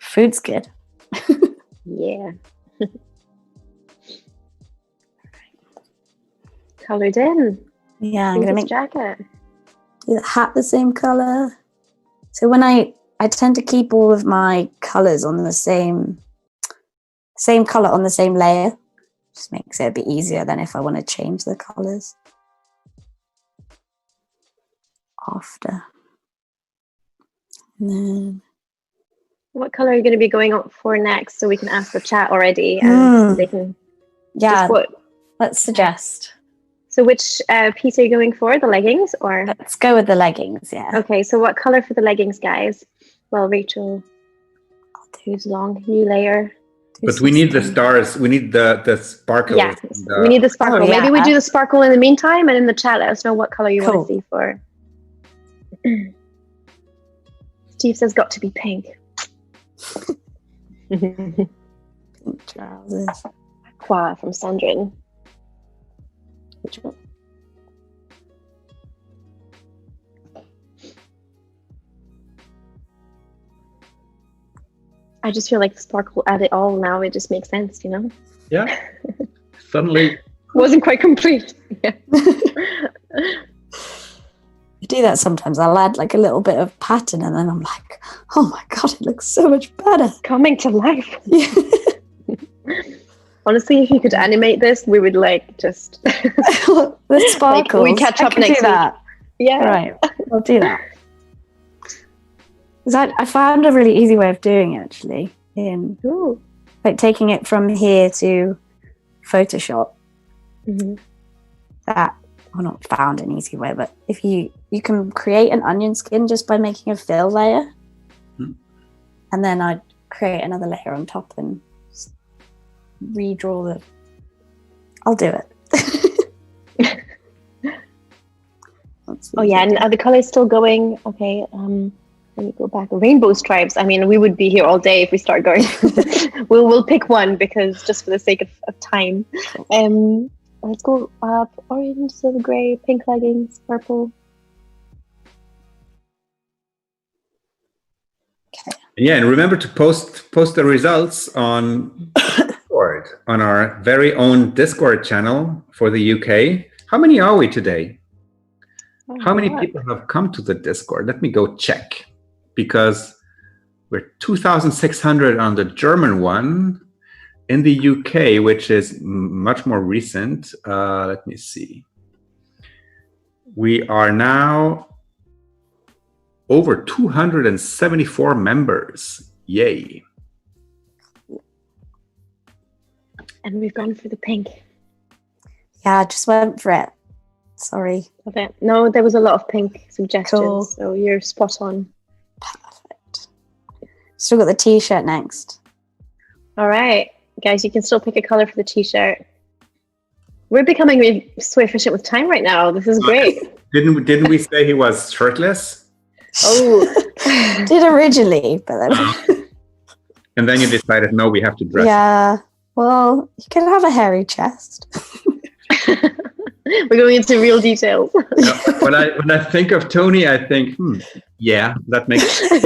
Food's good. Yeah. Colored in. Yeah, I'm gonna make jacket. Do the hat the same color. So when I tend to keep all of my colors on the same color on the same layer. Just makes it a bit easier than if I want to change the colors after. And then what color are you going to be going up for next? So we can ask the chat already, and they can. Let's suggest. So which piece are you going for? The leggings, or? Let's go with the leggings. Yeah. Okay. So what color for the leggings, guys? Well, Rachel, who's long, new layer. But we need the stars. We need the sparkle. Yeah, we need the sparkle. yeah. Maybe we do the sparkle in the meantime, and in the chat, let us know what color you want to see for. Steve says, "Got to be pink." Pink trousers. Aqua from Sandrine. Which one? I just feel like the sparkle add it all now. It just makes sense, Yeah. Suddenly. Wasn't quite complete. Yeah. I do that sometimes. I'll add like a little bit of pattern and then I'm like, oh my God, it looks so much better. Coming to life. Yeah. Honestly, if you could animate this, we would just... The sparkles. We'd catch up next week. Yeah. Right. I'll do that. I found a really easy way of doing it actually. Like taking it from here to Photoshop. Mm-hmm. Not found an easy way, but if you can create an onion skin just by making a fill layer, and then I'd create another layer on top and redraw I'll do it. Oh yeah, and are the colors still going? Okay, let me go back. Rainbow stripes. I mean, we would be here all day if we start going. we'll pick one because just for the sake of time. Let's go up. Orange, silver, gray, pink leggings, purple. Okay. Yeah, and remember to post the results on Discord, on our very own Discord channel for the UK. How many are we today? How many people have come to the Discord? Let me go check, because we're 2,600 on the German one. In the UK, which is much more recent, let me see. We are now over 274 members. Yay. And we've gone for the pink. Yeah, I just went for it. Sorry. Okay. No, there was a lot of pink suggestions, Cool. So you're spot on. Perfect. Still got the t-shirt next. All right. Guys, you can still pick a color for the t-shirt. We're becoming so efficient with time right now. This is great. Didn't we say he was shirtless? Oh, Did originally, but then And then you decided, no, we have to dress. yeah. Well, you can have a hairy chest. we're going into real details. When I think of Tony, I think, yeah, that makes sense.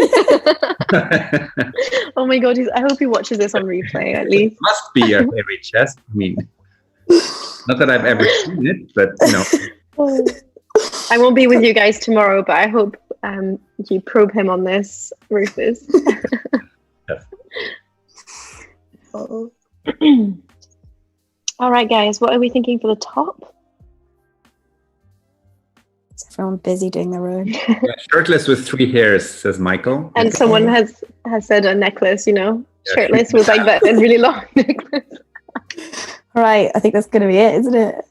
Oh my god, I hope he watches this on replay at least. Must be a hairy chest. I mean, not that I've ever seen it, but I won't be with you guys tomorrow, but I hope you probe him on this, Rufus. Yes. Oh. All right, guys, what are we thinking for the top? Is everyone busy doing their own? Yeah, shirtless with 3 hairs, says Michael. And someone has said a necklace, shirtless with like that really long necklace. Right, I think that's going to be it, isn't it?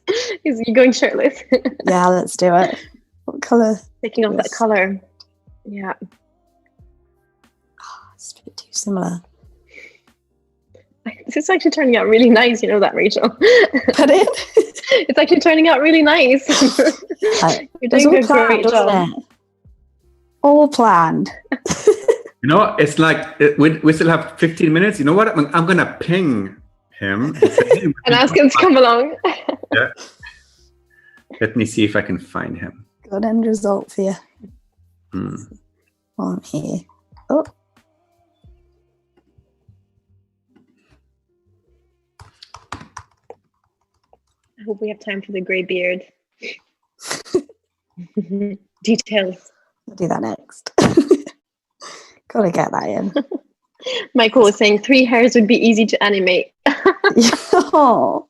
Is you going shirtless? Yeah, let's do it. What colour? Taking off that colour. Yeah. It's a bit too similar. This is actually turning out really nice, you know that, Rachel? Pardon? It's actually turning out really nice. You're doing a great job. All planned. It's like we still have 15 minutes. You know what? I'm going to ping him and ask him to come along. Yeah. Let me see if I can find him. Good end result for you. While I'm here. Oh. I hope we have time for the grey beard. Details. I'll do that next. Gotta get that in. Michael was saying 3 hairs would be easy to animate. Oh.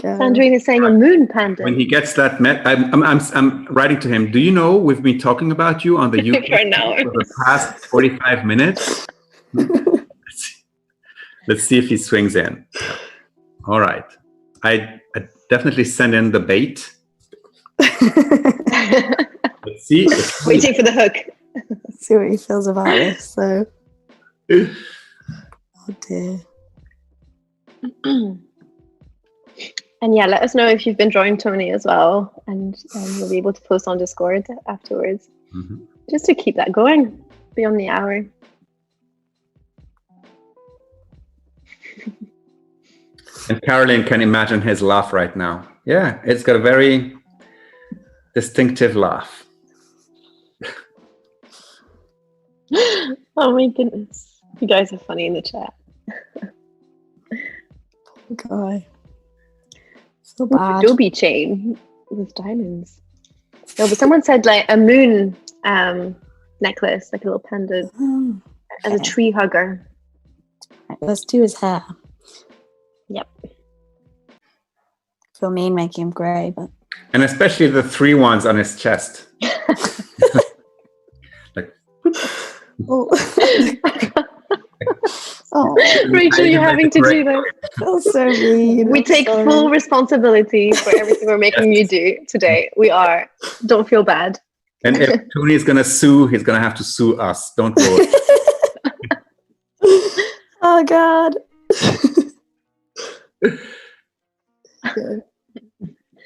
Sandrine is saying a moon panda. When he gets that, I'm writing to him. Do you know we've been talking about you on the UK for an hour. for the past 45 minutes? Let's see if he swings in. All right. I definitely send in the bait. Let's see. Waiting for the hook. Let's see what he feels about this. So, oh dear. And yeah, let us know if you've been drawing Tony as well, and we'll be able to post on Discord afterwards, just to keep that going beyond the hour. And Caroline can imagine his laugh right now. Yeah, it's got a very distinctive laugh. Oh my goodness. You guys are funny in the chat. Poor guy. So bad. Adobe chain with diamonds. No, but someone said like a moon necklace, like a little pendant, as a tree hugger. Right, let's do his hair. Yep. Feel mean making him grey, but And especially the 3 ones on his chest. Like, oh. Oh, Rachel, you're having to do that. Feels so mean. We take full responsibility for everything we're making you do today. We are. Don't feel bad. and if Tony is going to sue, he's going to have to sue us. Don't worry. Oh God.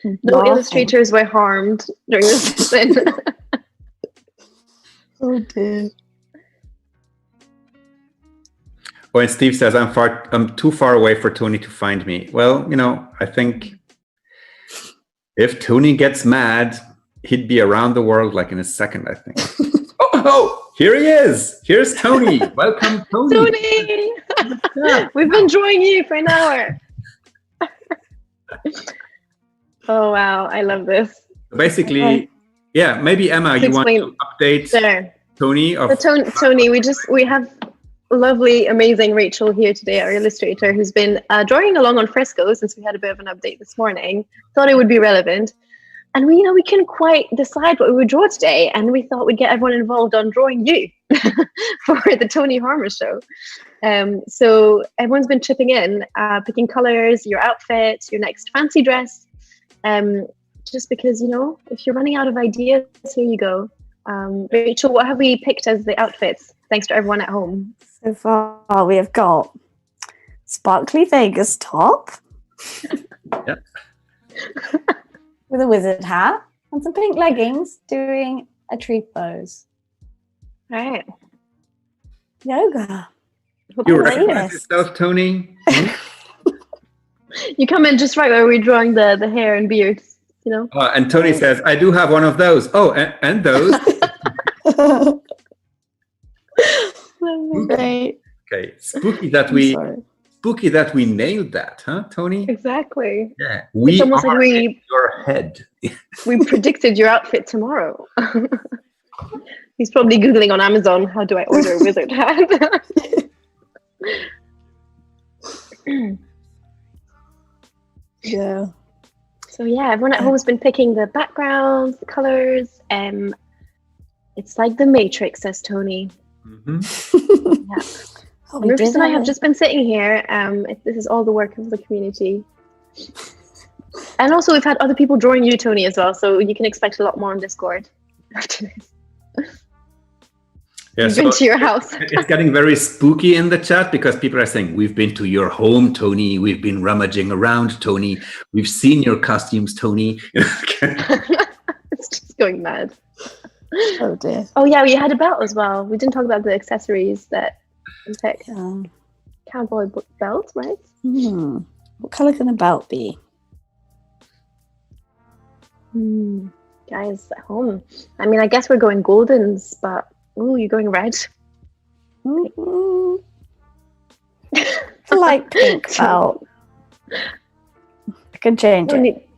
No illustrators were harmed during this session. Oh dear. Oh, and Steve says, I'm too far away for Tony to find me. Well, I think if Tony gets mad, he'd be around the world like in a second, I think. Oh, here he is. Here's Tony. Welcome, Tony. Tony! We've been drawing you for an hour. Oh, wow. I love this. Basically, yeah, maybe Emma, you want to update Tony? Tony, we have lovely, amazing Rachel here today, our illustrator, who's been drawing along on fresco since we had a bit of an update this morning. Thought it would be relevant. And we couldn't quite decide what we would draw today. And we thought we'd get everyone involved on drawing you for the Tony Harmer show. So everyone's been chipping in, picking colors, your outfit, your next fancy dress. Just because, if you're running out of ideas, here you go. Rachel, what have we picked as the outfits? Thanks to everyone at home. So far, we have got sparkly Vegas top. Yep. with a wizard hat and some pink leggings doing a tree pose. Right. Yoga. You recognize yourself, Tony? You come in just right where we're drawing the hair and beards, you know? And Tony says, I do have one of those. Oh, and those. Great. Okay, spooky that we nailed that, huh, Tony? Exactly. Yeah, we almost are like in your head. We predicted your outfit tomorrow. He's probably Googling on Amazon, how do I order a wizard hat? Yeah. So yeah, everyone at home has been picking the backgrounds, the colors. It's like the Matrix, says Tony. Mm-hmm. Yeah. Rufus and I have just been sitting here. This is all the work of the community. And also we've had other people drawing you, Tony, as well. So you can expect a lot more on Discord after this. Yeah, we've been to your house. It's getting very spooky in the chat because people are saying, we've been to your home, Tony. We've been rummaging around, Tony. We've seen your costumes, Tony. It's just going mad. Oh dear. Oh yeah, we had a belt as well. We didn't talk about the accessories that we picked. Cowboy belt, right? What colour can the belt be? Guys at home. I mean, I guess we're going goldens, but ooh, you're going red. I like pink belt. I can change it.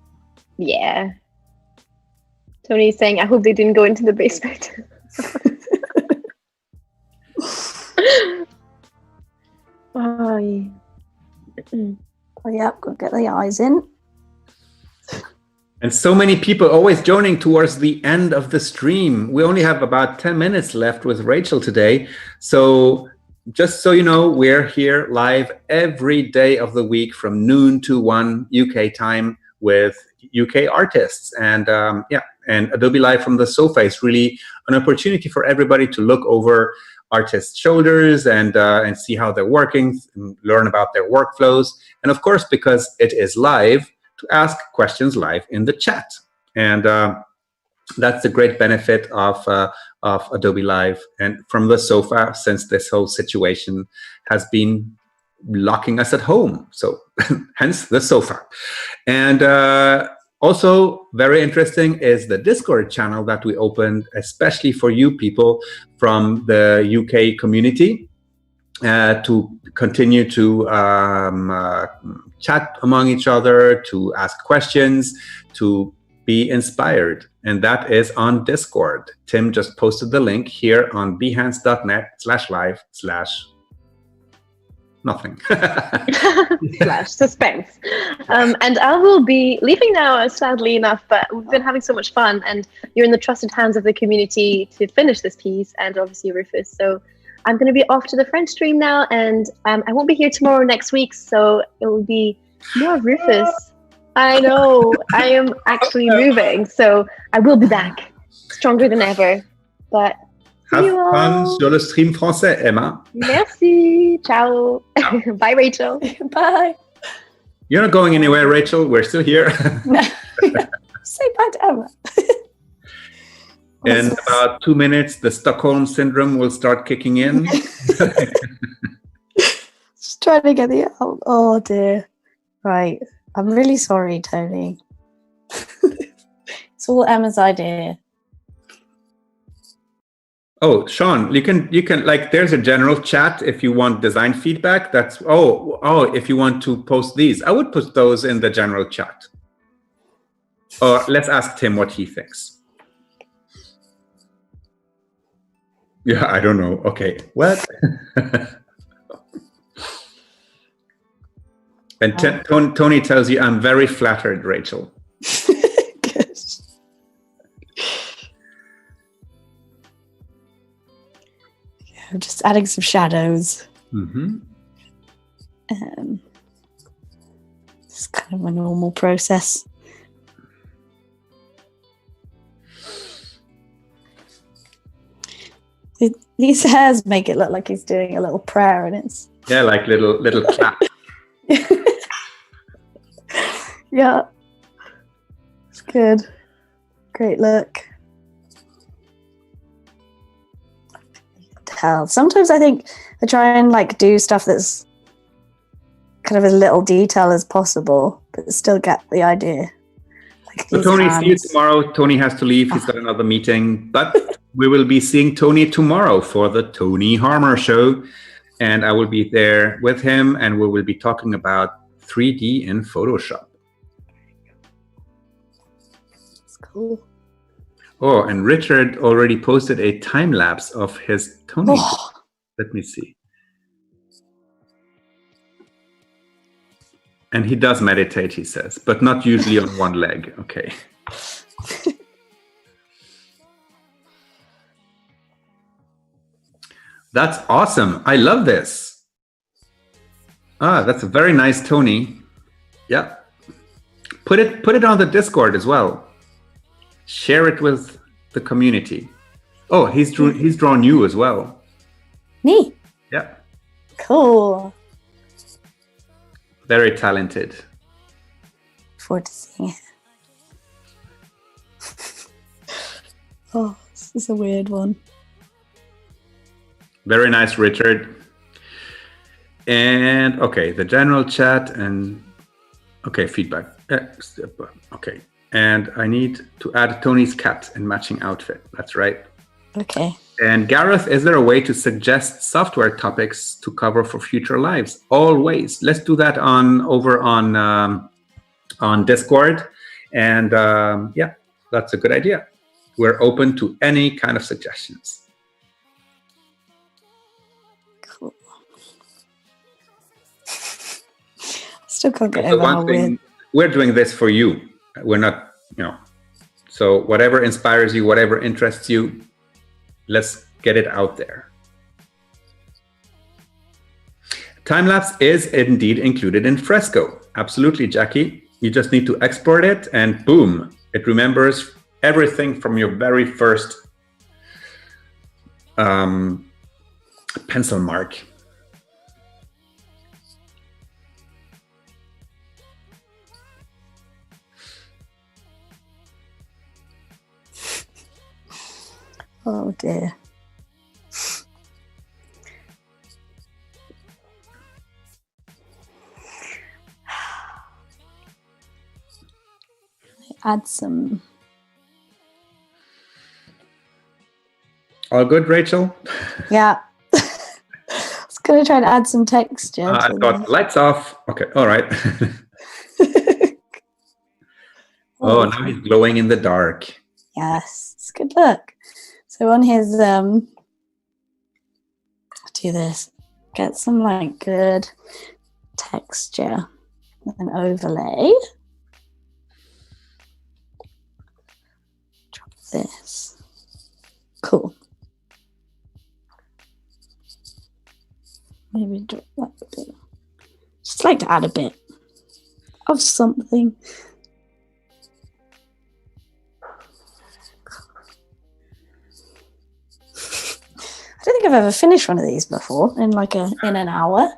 Yeah. Tony's saying, I hope they didn't go into the basement. Oh, yeah, go get the eyes in. And so many people always joining towards the end of the stream. We only have about 10 minutes left with Rachel today. So just so you know, we're here live every day of the week from noon to 1 UK time with UK artists. And and Adobe Live from the sofa is really an opportunity for everybody to look over artists' shoulders and see how they're working, and learn about their workflows. And of course, because it is live, to ask questions live in the chat. And that's the great benefit of Adobe Live and from the sofa, since this whole situation has been locking us at home. So hence the sofa. And also very interesting is the Discord channel that we opened, especially for you people from the UK community, to continue to chat among each other, to ask questions, to be inspired. And that is on Discord. Tim just posted the link here on behance.net/live/nothing. Slash suspense. And I will be leaving now, sadly enough, but we've been having so much fun, and you're in the trusted hands of the community to finish this piece, and obviously Rufus. So I'm going to be off to the French stream now, and I won't be here tomorrow next week, so it will be more of Rufus. I know, I am actually moving, so I will be back, stronger than ever. But have fun sur le stream français, Emma. Merci. Ciao. Bye, Rachel. Bye. You're not going anywhere, Rachel. We're still here. Say bye to Emma. In about 2 minutes, the Stockholm syndrome will start kicking in. Just trying to get the out. Oh dear. Right. I'm really sorry, Tony. It's all Emma's idea. Oh, Sean, you can like, there's a general chat if you want design feedback. That's if you want to post these, I would put those in the general chat. Or let's ask Tim what he thinks. Yeah, I don't know. Okay, what? And Tony tells you, I'm very flattered, Rachel. Good. Yeah, I'm just adding some shadows. It's kind of a normal process. These hairs make it look like he's doing a little prayer, and it's like little clap. Yeah, it's good. Good. Great look. Tell. Sometimes I think I try and like do stuff that's kind of as little detail as possible, but still get the idea. Like so Tony, see you tomorrow. Tony has to leave. He's got another meeting, but we will be seeing Tony tomorrow for the Tony Harmer Show. And I will be there with him, and we will be talking about 3D in Photoshop. That's cool. Oh, and Richard already posted a time lapse of his Tony. Oh. Let me see. And he does meditate, he says, but not usually on one leg. Okay. That's awesome. I love this. Ah, that's a very nice Tony. Yeah. Put it on the Discord as well. Share it with the community. Oh, he's drawn you as well. Me? Yeah. Cool. Very talented. Forward to seeing it. Oh, this is a weird one. Very nice, Richard. And okay, the general chat and okay, feedback. Okay, and I need to add Tony's cat in matching outfit. That's right. Okay. And Gareth, is there a way to suggest software topics to cover for future lives? Always. Let's do that over on Discord. And yeah, that's a good idea. We're open to any kind of suggestions. Cool. Still can't get over how weird. We're doing this for you. We're not, so whatever inspires you, whatever interests you, let's get it out there. Time-lapse is indeed included in Fresco. Absolutely, Jackie. You just need to export it and boom, it remembers everything from your very first pencil mark. Oh dear. Add some. All good, Rachel? Yeah. I was going to try to add some texture. I've got lights off. Okay, all right. Oh, now he's glowing in the dark. Yes, it's good look. So on his, do this. Get some like good texture with an overlay. Drop this. Cool. Maybe drop that a bit. Just like to add a bit of something. I don't think I've ever finished one of these before in an hour.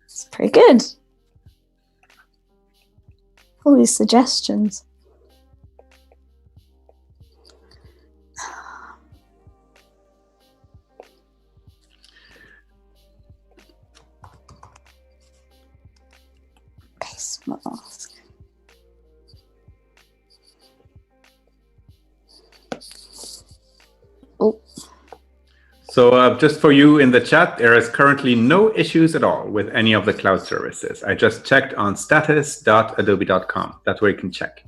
It's pretty good. All these suggestions. Face mask. Oh. So just for you in the chat, there is currently no issues at all with any of the cloud services. I just checked on status.adobe.com. That's where you can check.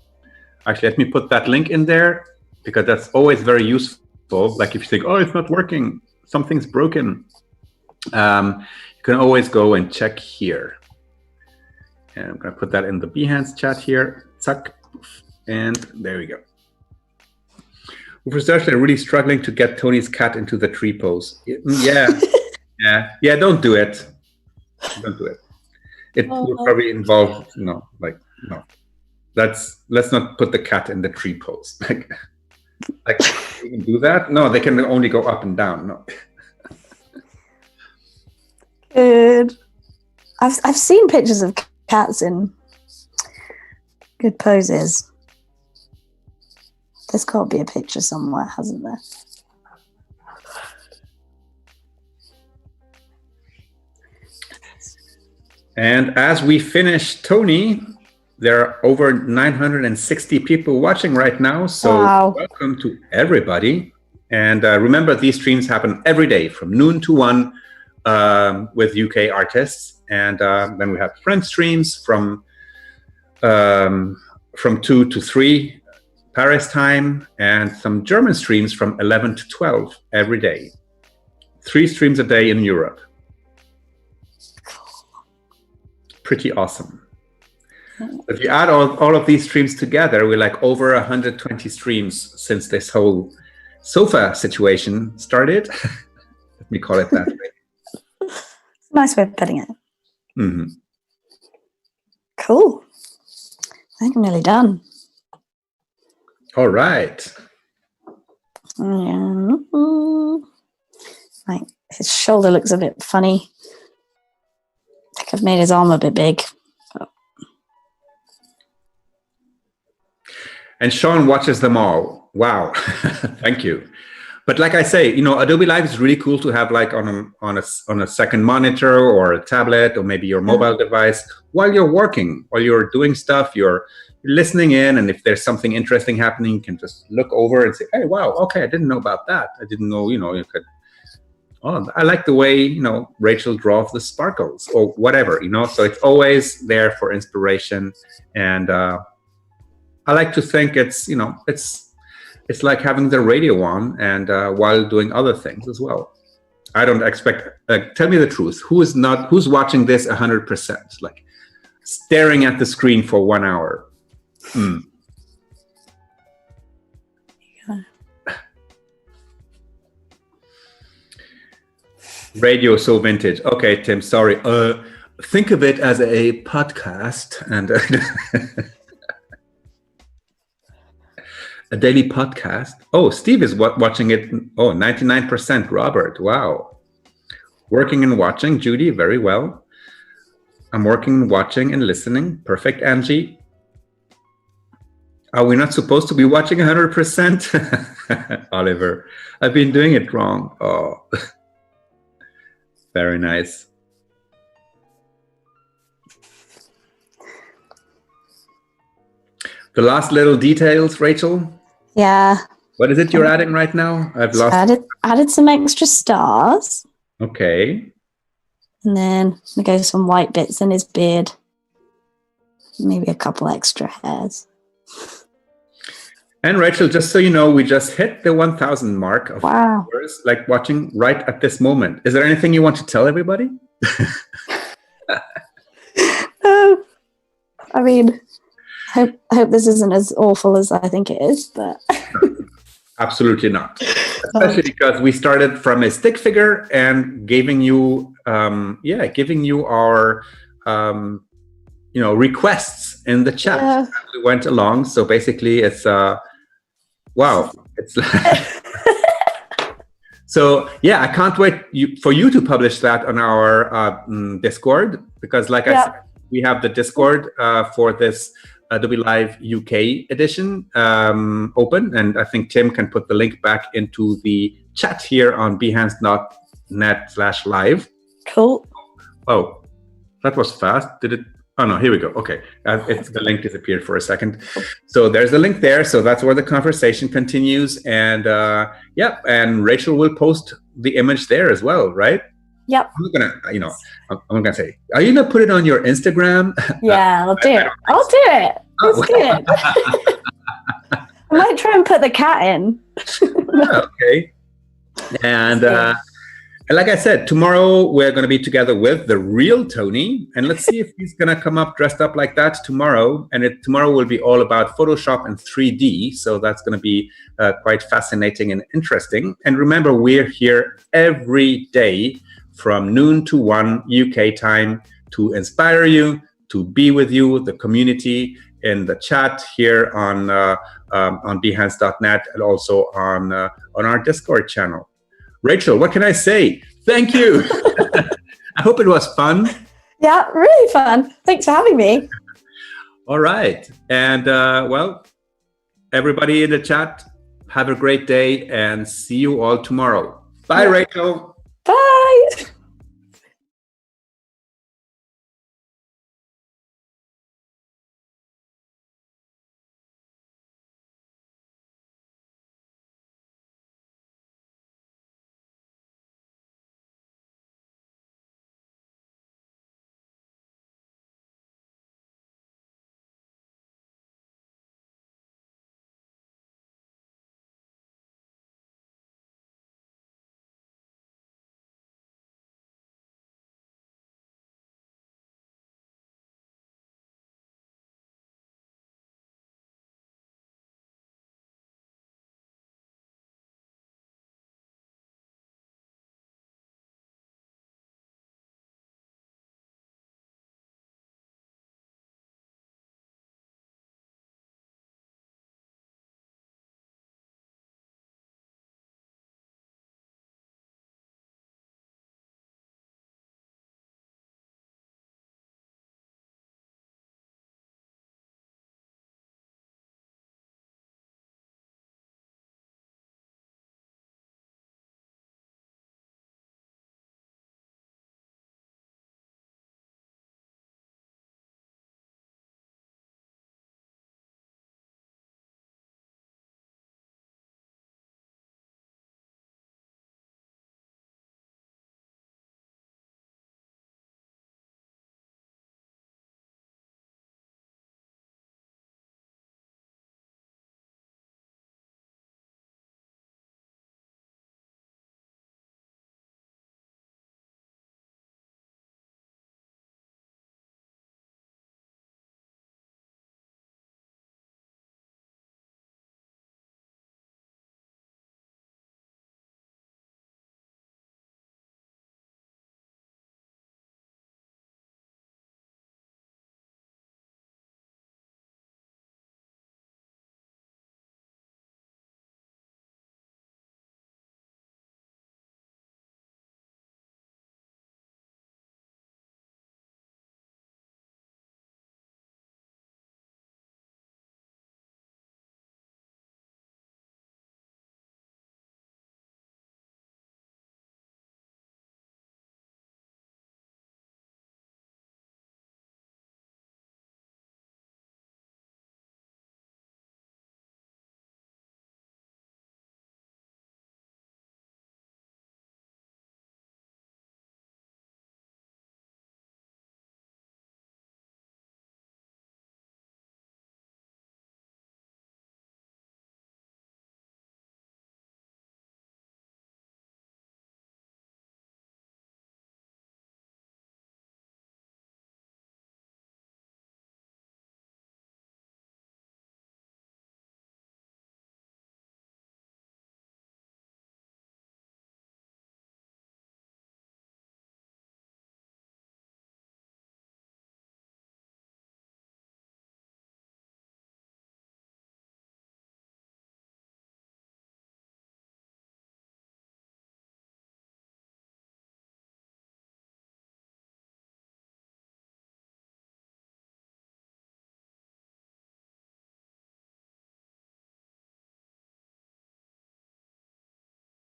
Actually, let me put that link in there because that's always very useful. Like if you think, oh, it's not working, something's broken. You can always go and check here. And I'm going to put that in the Behance chat here. Zack. And there we go. Rufus Rachael really struggling to get Tony's cat into the tree pose. Yeah, yeah. Don't do it. Don't do it. It will probably involve no. Let's not put the cat in the tree pose. Like you can do that? No, they can only go up and down. No. Good. I've seen pictures of cats in good poses. There's got to be a picture somewhere, hasn't there? And as we finish Tony, there are over 960 people watching right now. So welcome to everybody. And remember, these streams happen every day from noon to 1 with UK artists. And then we have French streams from 2 to 3 Paris time, and some German streams from 11 to 12 every day. 3 streams a day in Europe. Pretty awesome. If you add all of these streams together, we're like over 120 streams since this whole sofa situation started. Let me call it that way. It's a nice way of putting it. Mm-hmm. Cool. I think I'm nearly done. All right. Yeah. Like, his shoulder looks a bit funny. I think I've made his arm a bit big. And Sean watches them all. Wow. Thank you. But like I say, you know, Adobe Live is really cool to have like on a second monitor or a tablet or maybe your mobile device while you're working, while you're doing stuff, you're listening in, and if there's something interesting happening, you can just look over and say, hey, wow, okay, I didn't know about that. I didn't know, you know, you could, oh, I like the way, you know, Rachel draws the sparkles or whatever, you know, so it's always there for inspiration. And I like to think it's, you know, it's like having the radio on and while doing other things as well. I don't expect, tell me the truth, who's watching this 100%, like staring at the screen for 1 hour? Yeah. Radio so vintage. Okay, Tim, sorry. Think of it as a podcast and a daily podcast. Oh, Steve is watching it. Oh, 99%. Robert, wow. Working and watching. Judy, very well. I'm working, watching, and listening. Perfect, Angie. Are we not supposed to be watching 100%? Oliver, I've been doing it wrong. Oh, very nice. The last little details, Rachel. Yeah. What is it you're adding right now? I've lost. Added some extra stars. Okay. And then there goes some white bits in his beard. Maybe a couple extra hairs. And Rachel, just so you know, we just hit the 1,000 mark of viewers, like watching right at this moment. Is there anything you want to tell everybody? I mean, I hope this isn't as awful as I think it is, but absolutely not. Especially because we started from a stick figure and giving you our you know, requests in the chat as we went along. So basically, it's wow, it's like so yeah. I can't wait for you to publish that on our Discord, because like I said, we have the Discord for this Adobe Live UK edition open, and I think Tim can put the link back into the chat here on behance.net/live. Cool. Oh, that was fast. Did it? Oh no, here we go. Okay, the link disappeared for a second. So there's the link there. So that's where the conversation continues, and and Rachel will post the image there as well, right? Yep. I'm gonna say, are you gonna put it on your Instagram? Yeah, I'll do it. I'll do it. Let's do it. I might try and put the cat in. Okay. And like I said, tomorrow we're going to be together with the real Tony, and let's see if he's going to come up dressed up like that tomorrow. And tomorrow will be all about Photoshop and 3D, so that's going to be quite fascinating and interesting. And remember, we're here every day from noon to 1 UK time to inspire you, to be with you, the community, in the chat here on behance.net, and also on our Discord channel. Rachel, what can I say? Thank you. I hope it was fun. Yeah, really fun. Thanks for having me. All right. And well, Everybody in the chat, have a great day and see you all tomorrow. Bye, Rachel.